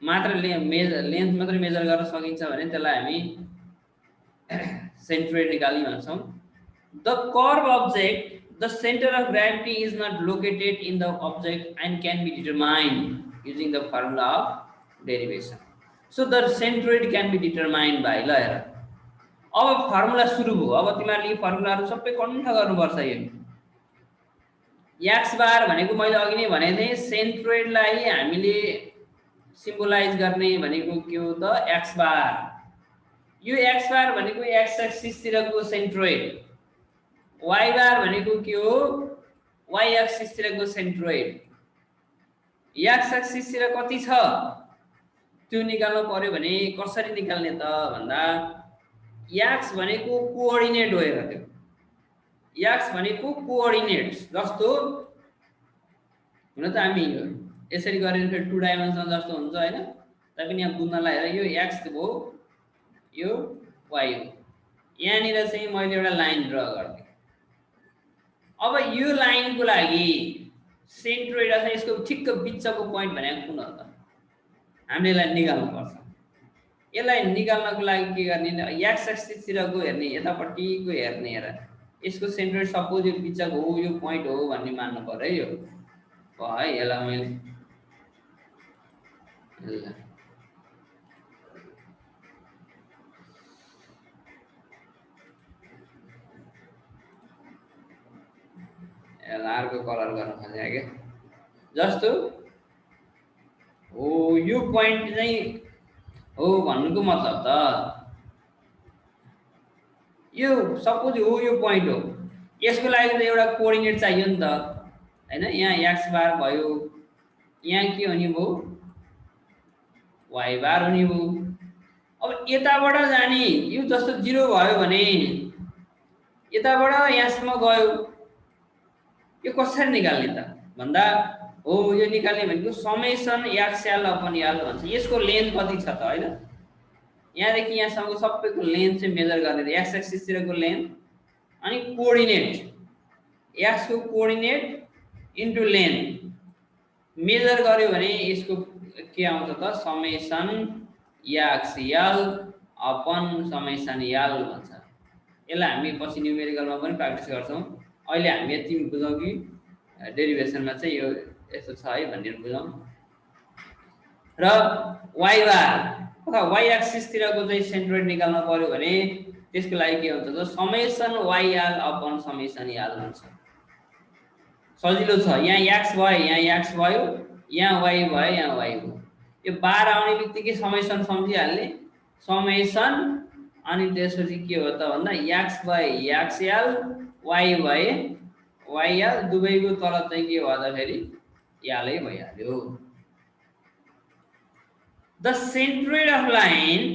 Speaker 1: मात्र लेन्थ मात्रै मेजर गर्न सकिन्छ भने त्यसलाई हामी सेन्ट्रोइड निकाल्ने भन्छौँ। The curve object, the center of gravity is not located in the object and can be determined using the formula of derivation. So the centroid can be determined by, ल हेर अब फर्मुला सुरु भयो। अब तिमीहरूले यो फर्मुलाहरु सबै कन्ठ गर्नुपर्छ। यो x बार भनेको मैले अघि नै भने थिएँ, सेन्ट्रोइडलाई हामीले सिम्बोलाइज गर्ने भनेको के हो त x बार। यो x बार भनेको x एक्सिस तिरको सेन्ट्रोइड, y बार भनेको के हो y एक्सिस तिरको सेन्ट्रोइड। x एक्सिस तिर कति छ त्यो निकाल्नु पर्यो भने कसरी निकाल्ने त भन्दा x भनेको कोअर्डिनेट हो। हेर त्यो x भनेको कोअर्डिनेट्स, जस्तो हुन त हामी यसरी गरेर फेरि 2 डाइमेन्सन जस्तो हुन्छ हैन, तैपनि यहाँ बुझ्नलाई हेर यो x हो यो y हो। यहाँनिर चाहिँ मैले एउटा लाइन ड्रा गर्दै, अब यो लाइनको लागि सेन्ट्रोइड अथवा यसको ठिक्क बिचको पोइन्ट भनेको कुन हो त? हामीले यसलाई निकाल्नु पर्छ। यसलाई निकाल्नको लागि के गर्ने, x एक्सिस तिरको हेर्ने, यतापट्टिको हेर्ने। हेर यसको सेन्ट्रोइड सपोज यो बिचको हो, यो पोइन्ट हो भन्ने मान्नु पर्यो। यो है यसलाई मैले अर्को कलर गर्न खोजेँ के, जस्तो हो यो पोइन्ट चाहिँ हो भन्नुको मतलब त यो सपोज हो यो पोइन्ट हो, यसको लागि त एउटा कोअर्डिनेट चाहियो नि त हैन। यहाँ x बार भयो, यहाँ के हुने भयो y बार हुने भयो। अब यताबाट जाने यो जस्तो 0 भयो भने यताबाट यहाँसम्म गयो, यो कसरी निकाल्ने त भन्दा हो यो निकाल्ने भनेको समेसन एक्सएल अपन एल भन्छ। यसको लेन्थ कति छ त हैन, यहाँदेखि यहाँसम्मको सबैको लेन्थ चाहिँ मेजर गर्ने, एक्स एक्सिस तिरको लेन्थ अनि कोअर्डिनेट एक्स को कोअर्डिनेट इन्टु लेन्थ मेजर गर्यो भने यसको के आउँछ त summation XL upon summation L भन्छ। यसलाई हामी पछि न्युमेरिकलमा पनि प्र्याक्टिस गर्छौं। अहिले हामी यति बुझौं कि डेरिभेसनमा चाहिँ यो यस्तो छ है भनेर बुझौं। र y बार अथवा y एक्सिस तिरको चाहिँ सेन्ट्रोइड निकाल्न पर्यो भने त्यसको लागि के हुन्छ त summation yl upon summation l हुन्छ। सजिलो छ। यहाँ x भयो, यहाँ x भयो, यहाँ y भयो, यहाँ y भयो। यो बार आउने बित्तिकै समेसन सम्झिहाल्ने, समेसन अनि त्यसपछि के हो त भन्दा x by xl y by yl दुवैको तल चाहिँ के भयो त फेरि यालै भइहाल्यो। The centroid of line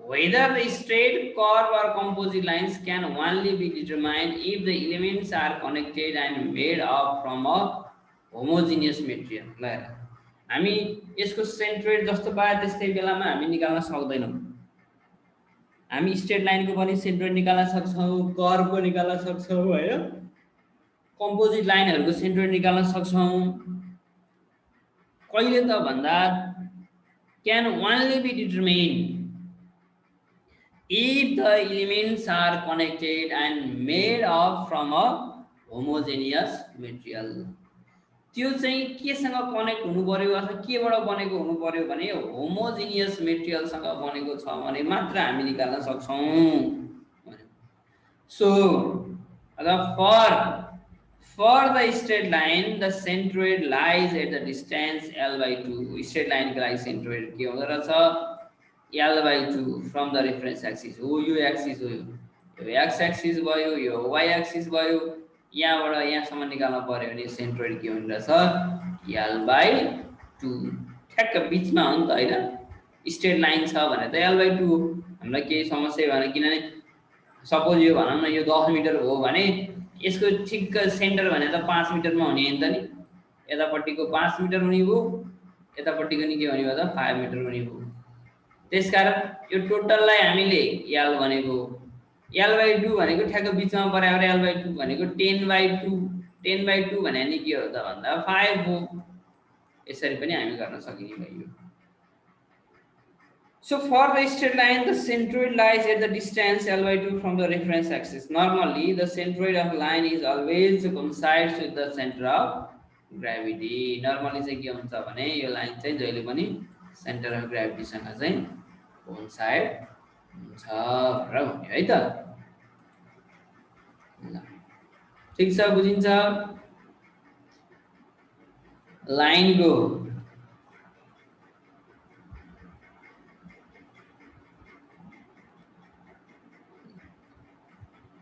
Speaker 1: whether the straight curve or composite lines can only be determined if the elements are connected and made up from a homogeneous material. ल हामी यसको सेन्ट्रोइड जस्तो पाए त्यस्तै बेलामा हामी निकाल्न सक्दैनौँ। हामी स्ट्रेट लाइनको पनि सेन्ट्रोइड निकाल्न सक्छौँ, कर्वको निकाल्न सक्छौँ हैन, कम्पोजिट लाइनहरुको सेन्ट्रोइड निकाल्न सक्छौँ। कहिले त भन्दा can only be determined if the elements are connected and made up from a homogeneous material. त्यो चाहिँ केसँग कनेक्ट हुनु पर्यो अथवा केबाट बनेको हुनु पर्यो भने होमोजेनियस मेटेरियलसँग बनेको छ भने मात्र हामी निकाल्न सक्छौं। So for the straight line the centroid lies at the distance l/2. straight line को लागि centroid के हुँदो रहेछ l/2 from the reference axis हो। यो एक्सिस हो, यो x एक्सिस भयो, यो y एक्सिस भयो। यहाँबाट यहाँसम्म निकाल्न पर्यो भने सेन्ट्रोइड के हुँदो रहेछ l/2 ठ्याक्क बीचमा हो नि त हैन। स्ट्रेट लाइन छ भने त l/2 हो। हामीलाई केही समस्या भएन, किनभने सपोज यो भनौं न यो 10 मिटर हो भने यसको ठिक्क सेन्टर भने त 5 मिटरमा हुने नि त नि। यतापट्टिको 5 मिटर हुने भो, यतापट्टिको नि के हुने भयो त 5 मिटर हुने भो। त्यसकारण यो टोटललाई हामीले l भनेको l/2 भनेको ठ्याक्क बीचमा परेको l/2 भनेको 10/2 10/2 भने नि के हो त भन्दा 5 हो। यसरी पनि हामी गर्न सकिने भयो। So for the straight line the centroid lies at the distance l/2 from the reference axis. Normally the centroid of line is always coincides with the center of gravity. Normally चाहिँ के हुन्छ भने यो लाइन चाहिँ जहिले पनि सेन्टर अफ ग्राभिटी सँग चाहिँ कोइन्साइड हुन्छ भनेर भन्यो है त। ठीक छ, बुझिन्छ लाइन को।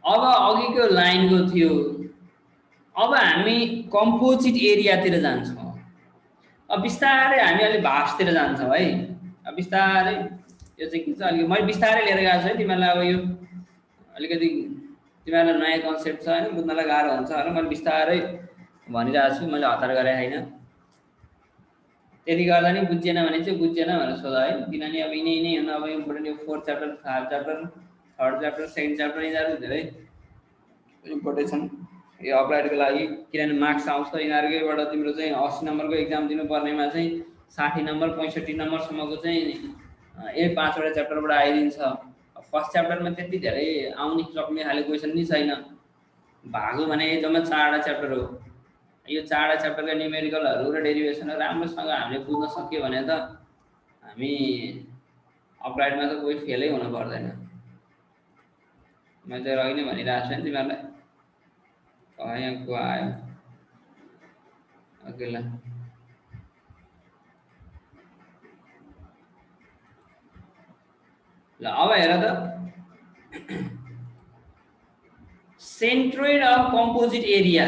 Speaker 1: अब अघिको लाइन को थियो, अब हामी कम्पोजिट एरियातिर जान्छौं। अब बिस्तारै हामी अलि भासतिर जान्छौं है। अब बिस्तारै यो चाहिँ के छ अलि मैले बिस्तारै लिएर गएको छु है तिमीहरुलाई। अब यो अलिकति तिमीहरुलाई नयाँ कन्सेप्ट छ हैन, बुझ्नलाई गाह्रो हुन्छ हैन। मैले बिस्तारै भनिरहेको छु, मैले हतार गरे हैन। त्यति गर्दा नि बुझिएन भने चाहिँ बुझिएन भनेर सोध है, किनभने अब यिनै हुन। अब यो 4 chapter 5 chapter 3rd chapter 2nd chapter यिनीहरु धेरै इम्पोर्टेन्ट छन् यो अप्लाइडको लागि, किनभने मार्क्स आउँछ यिनीहरुकैबाट। तिम्रो चाहिँ 80 नम्बरको एक्जाम दिनु पर्नेमा चाहिँ 60 नम्बर 65 नम्बर सम्मको चाहिँ यही 5 वटा च्याप्टरबाट आइदिन्छ। फर्स्ट च्याप्टरमा त्यति धेरै आउने सक्ने खाले क्वेशन नि छैन। भागो भने जम्मा 4 वटा च्याप्टर हो। यो 4 वटा च्याप्टरका न्यूमेरिकलहरु र डेरिभेसनहरु राम्रोसँग हामीले बुझ्न सक्यो भने त हामी अप्लाइडमा त कोही फेलै हुन पर्दैन। मैले चाहिँ अघि नै भनिरहेको छु नि तिमीहरुलाई। यहाँ को आयो अकेला ल। अब हेर त centroid of composite area,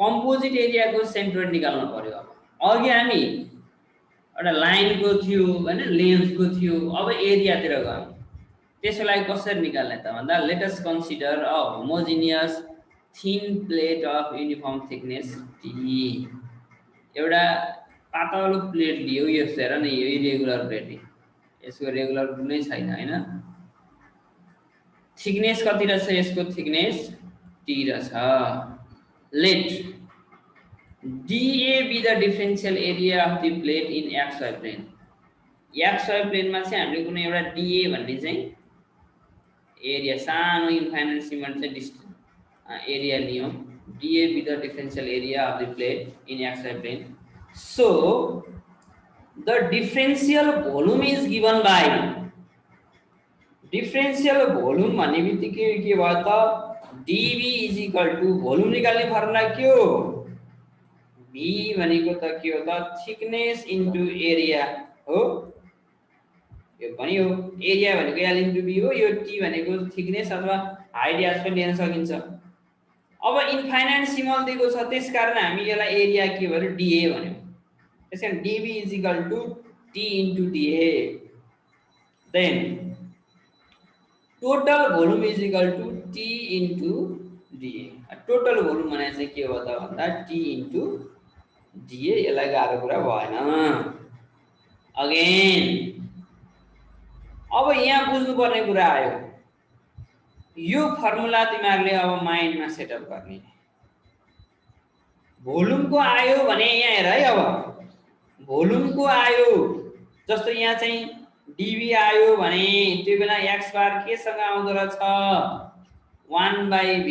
Speaker 1: composite एरियाको सेन्ट्रोइड निकाल्न पर्यो। अब अघि हामी एउटा लाइनको थियो हैन, लेन्थको थियो, अब एरियातिर गयौं। त्यसको लागि कसरी निकाल्ने त भन्दा let us consider a homogeneous thin plate of uniform thickness T। एउटा पातलो प्लेट लियो, यो हेर न यो इरेगुलर प्लेट, यसको रेगुलर कुनै छैन हैन। थिकनेस कति रहेछ यसको? थिकनेस T रहेछ। Let DA be the differential area of the plate in XY plane. XY प्लेनमा चाहिँ हामीले कुनै एउटा DA भन्ने चाहिँ एरिया सानो इन्फाइनाइटेसिमल चाहिँ एरिया लियौं। DA be the differential area of the plate in XY plane. So the differential volume is given by differential volume भन्ने बित्तिकै के भयो त dV is equal to volume निकाल्ने फर्मुला के हो? V भनेको त के हो त थिकनेस इन्टु एरिया हो। यो पनि हो, एरिया भनेको L इन्टु B हो। यो T भनेको थिकनेस अथवा हाइट याज पनि लिन सकिन्छ। अब इन्फाइनाइटेसिमल दिएको छ त्यसकारण हामी यसलाई एरिया के भन्यो DA भन्यो। त्यसैले dV is equal to T into DA. Then total volume is equal to T into DA. Total volume भने चाहिँ के हो त भन्दा टी इन्टु डिए। यसलाई गाह्रो कुरा भएन। अगेन अब यहाँ बुझ्नुपर्ने कुरा आयो, यो फर्मुला तिमीहरूले अब माइन्डमा सेटअप गर्ने। भोल्युमको आयो भने यहाँ हेर है, अब भोल्युमको आयो जस्तो यहाँ चाहिँ डिबी आयो भने त्यो बेला एक्स बार केसँग आउँदो रहेछ 1/v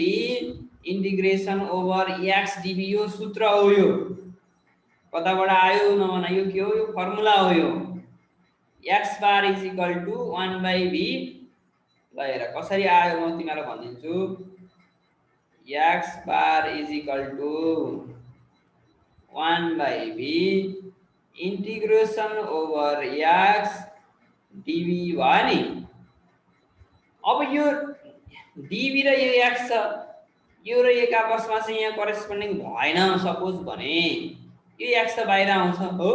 Speaker 1: integration over X DB. यो सूत्र हो, यो कताबाट आयो नभन, यो के हो, यो फर्मुला हो। यो X bar is equal to 1/v। ल हेर कसरी आयो म तिमीलाई भनिदिन्छु। X bar is equal to 1/v integration over X DB भयो नि। अब यो डिबी र यो एक्स छ, यो र एक आपसमा चाहिँ यहाँ करेस्पोन्डिङ भएन सपोज भने यो एक्स त बाहिर आउँछ हो।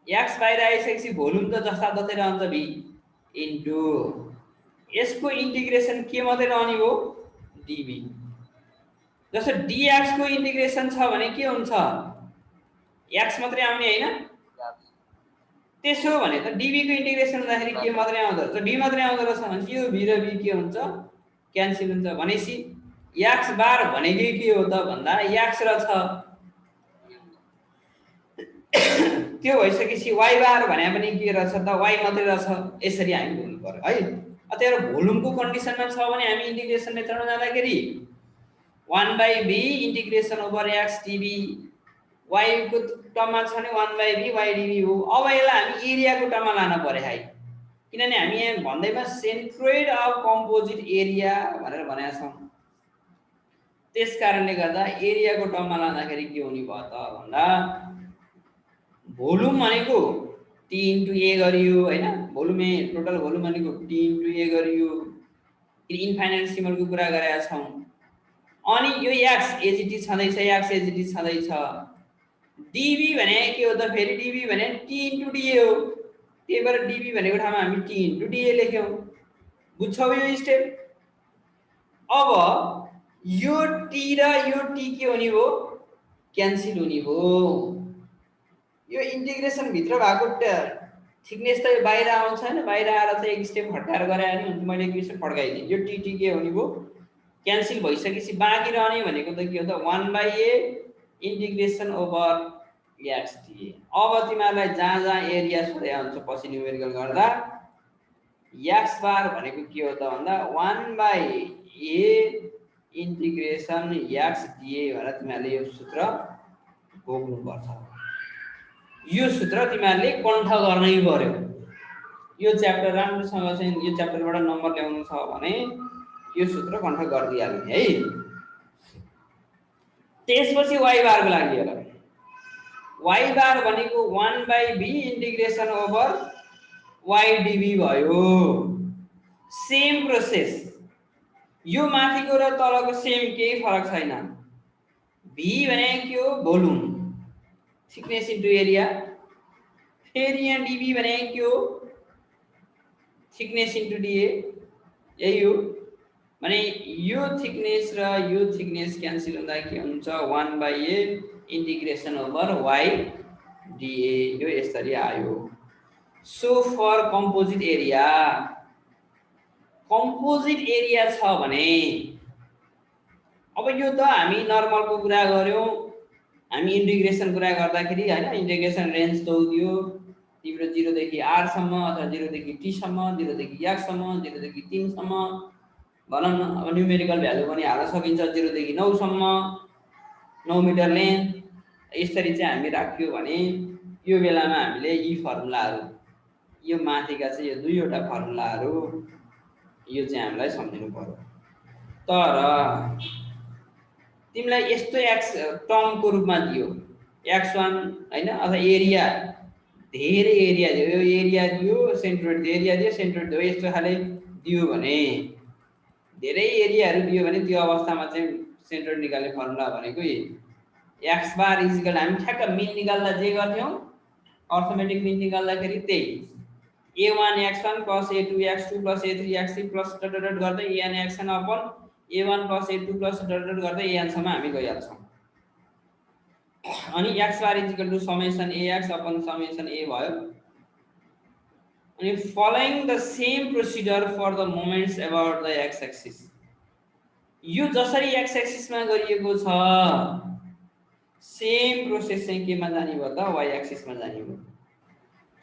Speaker 1: एक्स बाहिर आइसकेपछि भोल्युम त जस्ता ततै रहन्छ भी इन्टु यसको इंटीग्रेशन के मात्रै रहने हो डिबी। जस्तो डीएक्स को इंटीग्रेशन छ भने के हुन्छ, एक्स मात्रै आउने हैन। त्यसो भने त डिबी को इंटीग्रेशन हुँदाखेरि के मात्रै आउँदो रहेछ, बी मात्रै आउँदो रहेछ भने यो बी र बी के हुन्छ क्यान्सल हुन्छ। भनेपछि एक्स बार भनेकै के हो त भन्दा एक्स र छ त्यो भइसकेपछि वाइ बार भने पनि के रहेछ त वाइ मात्रै रहेछ। यसरी हामी बुझ्नु पर्यो है। अतएव भोल्युमको कन्डिसनमा छ भने हामी इन्टिग्रेसन मेथडमा जाँदाखेरि 1/v integration over X DB, Y को टर्ममा छ भने 1/v वाइ डिबी हो। अब यसलाई हामी एरियाको टर्ममा लान पर्यो है, किनभने हामी यहाँ भन्दैमा सेन्ट्रोइड अफ कम्पोजिट एरिया भनेर भनेका छौँ। त्यस कारणले गर्दा एरियाको टर्ममा लाँदाखेरि के हुने भयो त भन्दा भोल्युम भनेको टी इन्टु ए गरियो हैन। भोल्युम टोटल भोल्युम भनेको टी इन्टु ए गरियो, इन्फाइनाइट सिम्बलको कुरा गरेका छौँ। अनि यो एक्स एजिटी छँदैछ, एक्स एजिटी छँदैछ। डिबी भने के हो त फेरि डिबी भने टी इन्टु डिए हो। त्यही भएर डिबी भनेको ठाउँमा हामी टी इन्टु डिए लेख्यौँ। बुझ्छौ यो स्टेप। अब यो टी र यो टी के हुने भयो क्यान्सल हुने भयो। यो इंटीग्रेशन भित्र भएको थिकनेस त बाहिर आउँछ हैन, बाहिर आएर चाहिँ एक स्टेप फड्काएर गरे नि मैले एक स्टेप फड्काइदिएँ। यो टी टी के हुने भयो क्यान्सल भइसकेपछि बाँकी रहने भनेको त के हो त 1/a integration over x D. अब तिमीहरूलाई जहाँ जहाँ एरिया सोधे हुन्छ पछि न्युमेरिकल गर्दा एक्स बार भनेको के हो त भन्दा 1/a इंटीग्रेशन एक्स डी भनेर तिमीहरूले यो सूत्र भोग्नुपर्छ। यो सूत्र तिमीहरूले कण्ठ गर्नै पर्यो। यो च्याप्टर राम्रोसँग चाहिँ यो च्याप्टरबाट नम्बर ल्याउनु छ भने यो सूत्र कण्ठ गरिदिहाल्ने है। त्यसपछि वाइ बारको लागि हेर, वाइ बार भनेको 1/v integration over Y DB भयो। सेम प्रोसेस, यो माथिको र तलको सेम केही फरक छैन। v भने के हो भोल्युम, थिकनेस इन्टु एरिया। फेरि यहाँ डिबी भने के हो थिकनेस इन्टु डिए, यही हो। माने यो थिकनेस र यो थिकनेस क्यान्सल हुँदा के हुन्छ 1/a इंटीग्रेशन ओभर वाइ डिए। यो यसरी आयो। So for composite area, composite area छ भने अब यो त हामी नर्मलको कुरा गर्यौं। हामी इंटीग्रेशन कुरा गर्दाखेरि हैन, इंटीग्रेशन रेंज दौ दियो तिम्रो 0 देखि r सम्म अथवा 0 देखि t सम्म, 0 देखि x सम्म, 0 देखि 3 सम्म भनौं न। अब न्युमेरिकल भ्यालु पनि हाल्न सकिन्छ 0 देखि 9 सम्म, 9 मिटर लेन्थ। यसरी चाहिँ हामी राख्यो भने यो बेलामा हामीले यी फर्मुलाहरु, यो माथिका चाहिँ यो दुईवटा फर्मुलाहरु यो चाहिँ हामीलाई सम्झिनु पर्यो। तर तिमीलाई यस्तो एक्स टर्मको रूपमा दियो x1 हैन, अथवा एरिया धेरै एरिया दियो, यो एरिया दियो, सेन्ट्रोइड एरिया दियो, सेन्ट्रोइड दियो, यस्तो खाले दियो भने धेरै एरियाहरु दियो भने त्यो अवस्थामा चाहिँ सेन्ट्रोइड निकाल्ने फर्मुला भनेको एक्स बार इक्वल हामी ठ्याक्क मिन निकाल्दा जे गर्थ्यौं अर्थमेटिक मिन निकाल्दाखेरि त्यही a1 x1 plus a2 x2 plus a3 x3 plus dot dot dot गर्दै an xn upon a1 plus a2 plus dot dot गर्दै an सम्म हामी गइहाल्छौँ। अनि x bar is equal to summation ax upon summation a भयो। अनि following the same procedure for the moments about the x axis, यो जसरी x axis मा गरिएको छ सेम प्रोसेस चाहिँ केमा जाने भयो त y axis मा जाने भयो।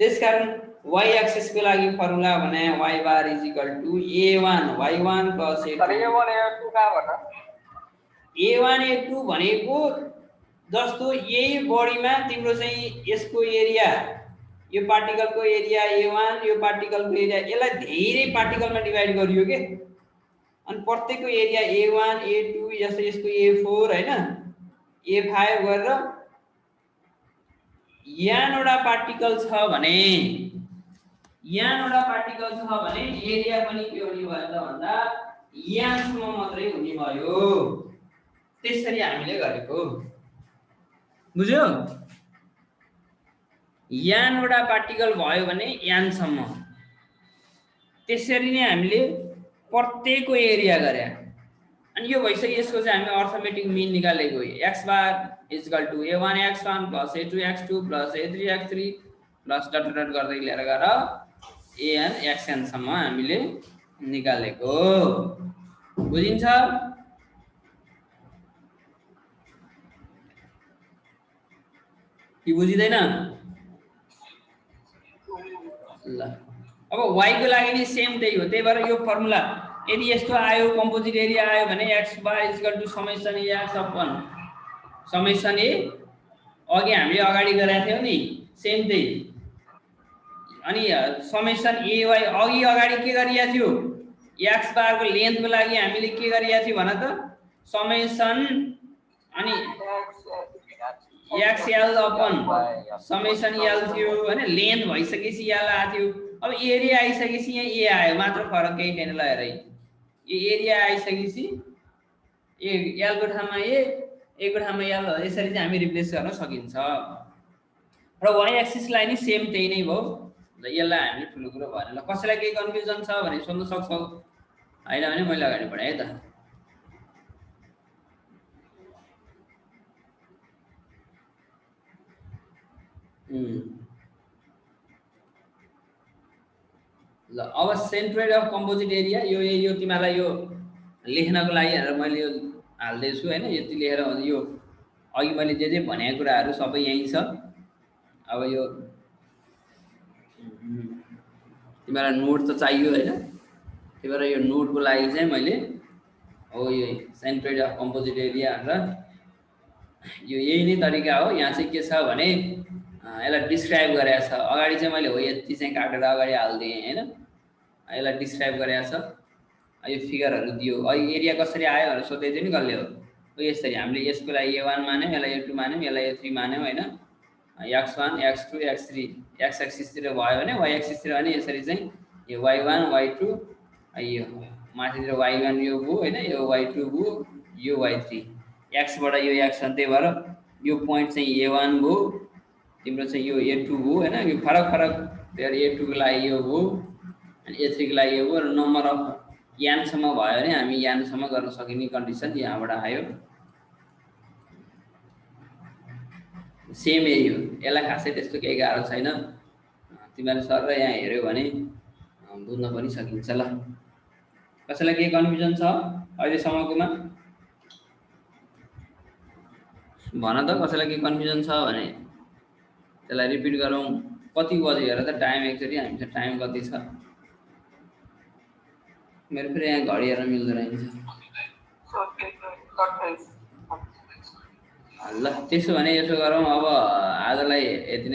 Speaker 1: त्यसकारण y axis को लागि फर्मुला भने y bar is equal to a1 y1 plus a2
Speaker 2: a1 a2 कहाँबाट
Speaker 1: a1 a2 भनेको जस्तो यही बडीमा तिम्रो चाहिँ यसको एरिया यो पार्टिकलको एरिया a1 यो पार्टिकलको एरिया यसलाई धेरै पार्टिकलमा डिवाइड गरियो के अनि प्रत्येकको एरिया a1 a2 यसको a4 हैन a5 गरेर यहाँवटा पार्टिकल छ भने एरिया पनि के हुने भयो त भन्दा यहाँसम्म मात्रै हुने भयो। त्यसरी हामीले गरेको बुझ्यो। यहाँवटा पार्टिकल भयो भने यहाँसम्म त्यसरी नै हामीले प्रत्येकको एरिया गरे अनि यो भइसक्यो। यसको चाहिँ हामीले अर्थमेटिक मिन निकालेको x bar is equal to a1 x1 plus a2 x2 plus a3 x3 plus dot dot गर्दै लिएर गएर an xn सम्म हामीले निकालेको बुझिन्छ। कि बुझिदैन ल। अब y को लागि नि सेम त्यही हो। त्यही भएर यो फर्मुला यदि यस्तो आयो कम्पोजिट एरिया आयो भने x bar is equal to summation x upon summation a अघि हामीले अगाडि गराएको थियौ नि सेम त्यही। अनि समेसन a y अघि अगाडि के गरिया थियो x बार को लेन्थ को लागि हामीले के गरिया थियो भन त समेसन अनि xl अपन समेसन l थियो हैन। लेन्थ भइसकेपछि l आ थियो। अब एरिया आइसकेपछि यहाँ a आयो मात्र फरक केही छैन। ल हेर यो एरिया आइसकेपछि a l को ठाउँमा a को ठाउँमा l यसरी चाहिँ हामी रिप्लेस गर्न सकिन्छ। र y एक्सिस लाई नि सेम त्यही नै भयो। ल यसलाई हामीले ठुलो कुरो भएन। ल कसैलाई केही कन्फ्युजन छ भने सोध्न सक्छौ हैन भने मैले अगाडि बढाए है त। ल अब सेन्ट्रोइड अफ कम्पोजिट एरिया यो तिमीलाई यो लेख्नको लागि भनेर मैले यो हाल्दै छु हैन। यति लेखेर यो अघि मैले जे भनेको कुराहरु सबै यही छ। अब यो तिमीलाई नोट त चाहियो हैन। त्यही भएर यो नोटको लागि चाहिँ मैले हो यो सेन्ट्रोइड अफ कम्पोजिट एरिया भनेर यो यही नै तरिका हो। यहाँ चाहिँ के छ भने यसलाई डिस्क्राइब गरेको छ। अगाडि चाहिँ मैले हो यति चाहिँ काटेर अगाडि हाल्दिएँ हैन। यसलाई डिस्क्राइब गरेको छ। यो फिगरहरु दियो। अहिले एरिया कसरी आयो भनेर सोध्दै थियो नि कसले हो यसरी हामीले यसको लागि a1 मान्यौ यसलाई a2 मान्यौ यसलाई a3 मान्यौ हैन। x1 x2 x3 x axis तिर भयो भने y एक्सिस तिर भने यसरी चाहिँ यो y1 y2 यो माथितिर y1 यो भयो हैन यो y2 भयो यो y3 x बाट यो x1 त्यही भएर यो प्वाइन्ट चाहिँ a1 भयो तिम्रो चाहिँ यो a2 भयो हैन। यो फरक फरक फेर a2 को लागि यो भयो अनि a3 को लागि यो भयो र नम्बर अफ यान सम्म भयो भने हामी यान सम्म गर्न सकिने कन्डिसन यहाँबाट आयो। सेम यही हो। यसलाई खासै त्यस्तो केही गाह्रो छैन। तिमीले सर र यहाँ हेर्यौ भने बुझ्न पनि सकिन्छ। ल कसैलाई केही कन्फ्युजन छ अहिले सम्मकोमा भन त। कसैलाई केही कन्फ्युजन छ भने त्यसलाई रिपिट गरौँ। कति बजे हेर त टाइम एक्चुअली हामीसँग टाइम कति छ मेरो फेरि यहाँ घडी हेर्न मिल्दो रहेछ। ल त्यसो भने यसो गरौँ अब आजलाई यति नै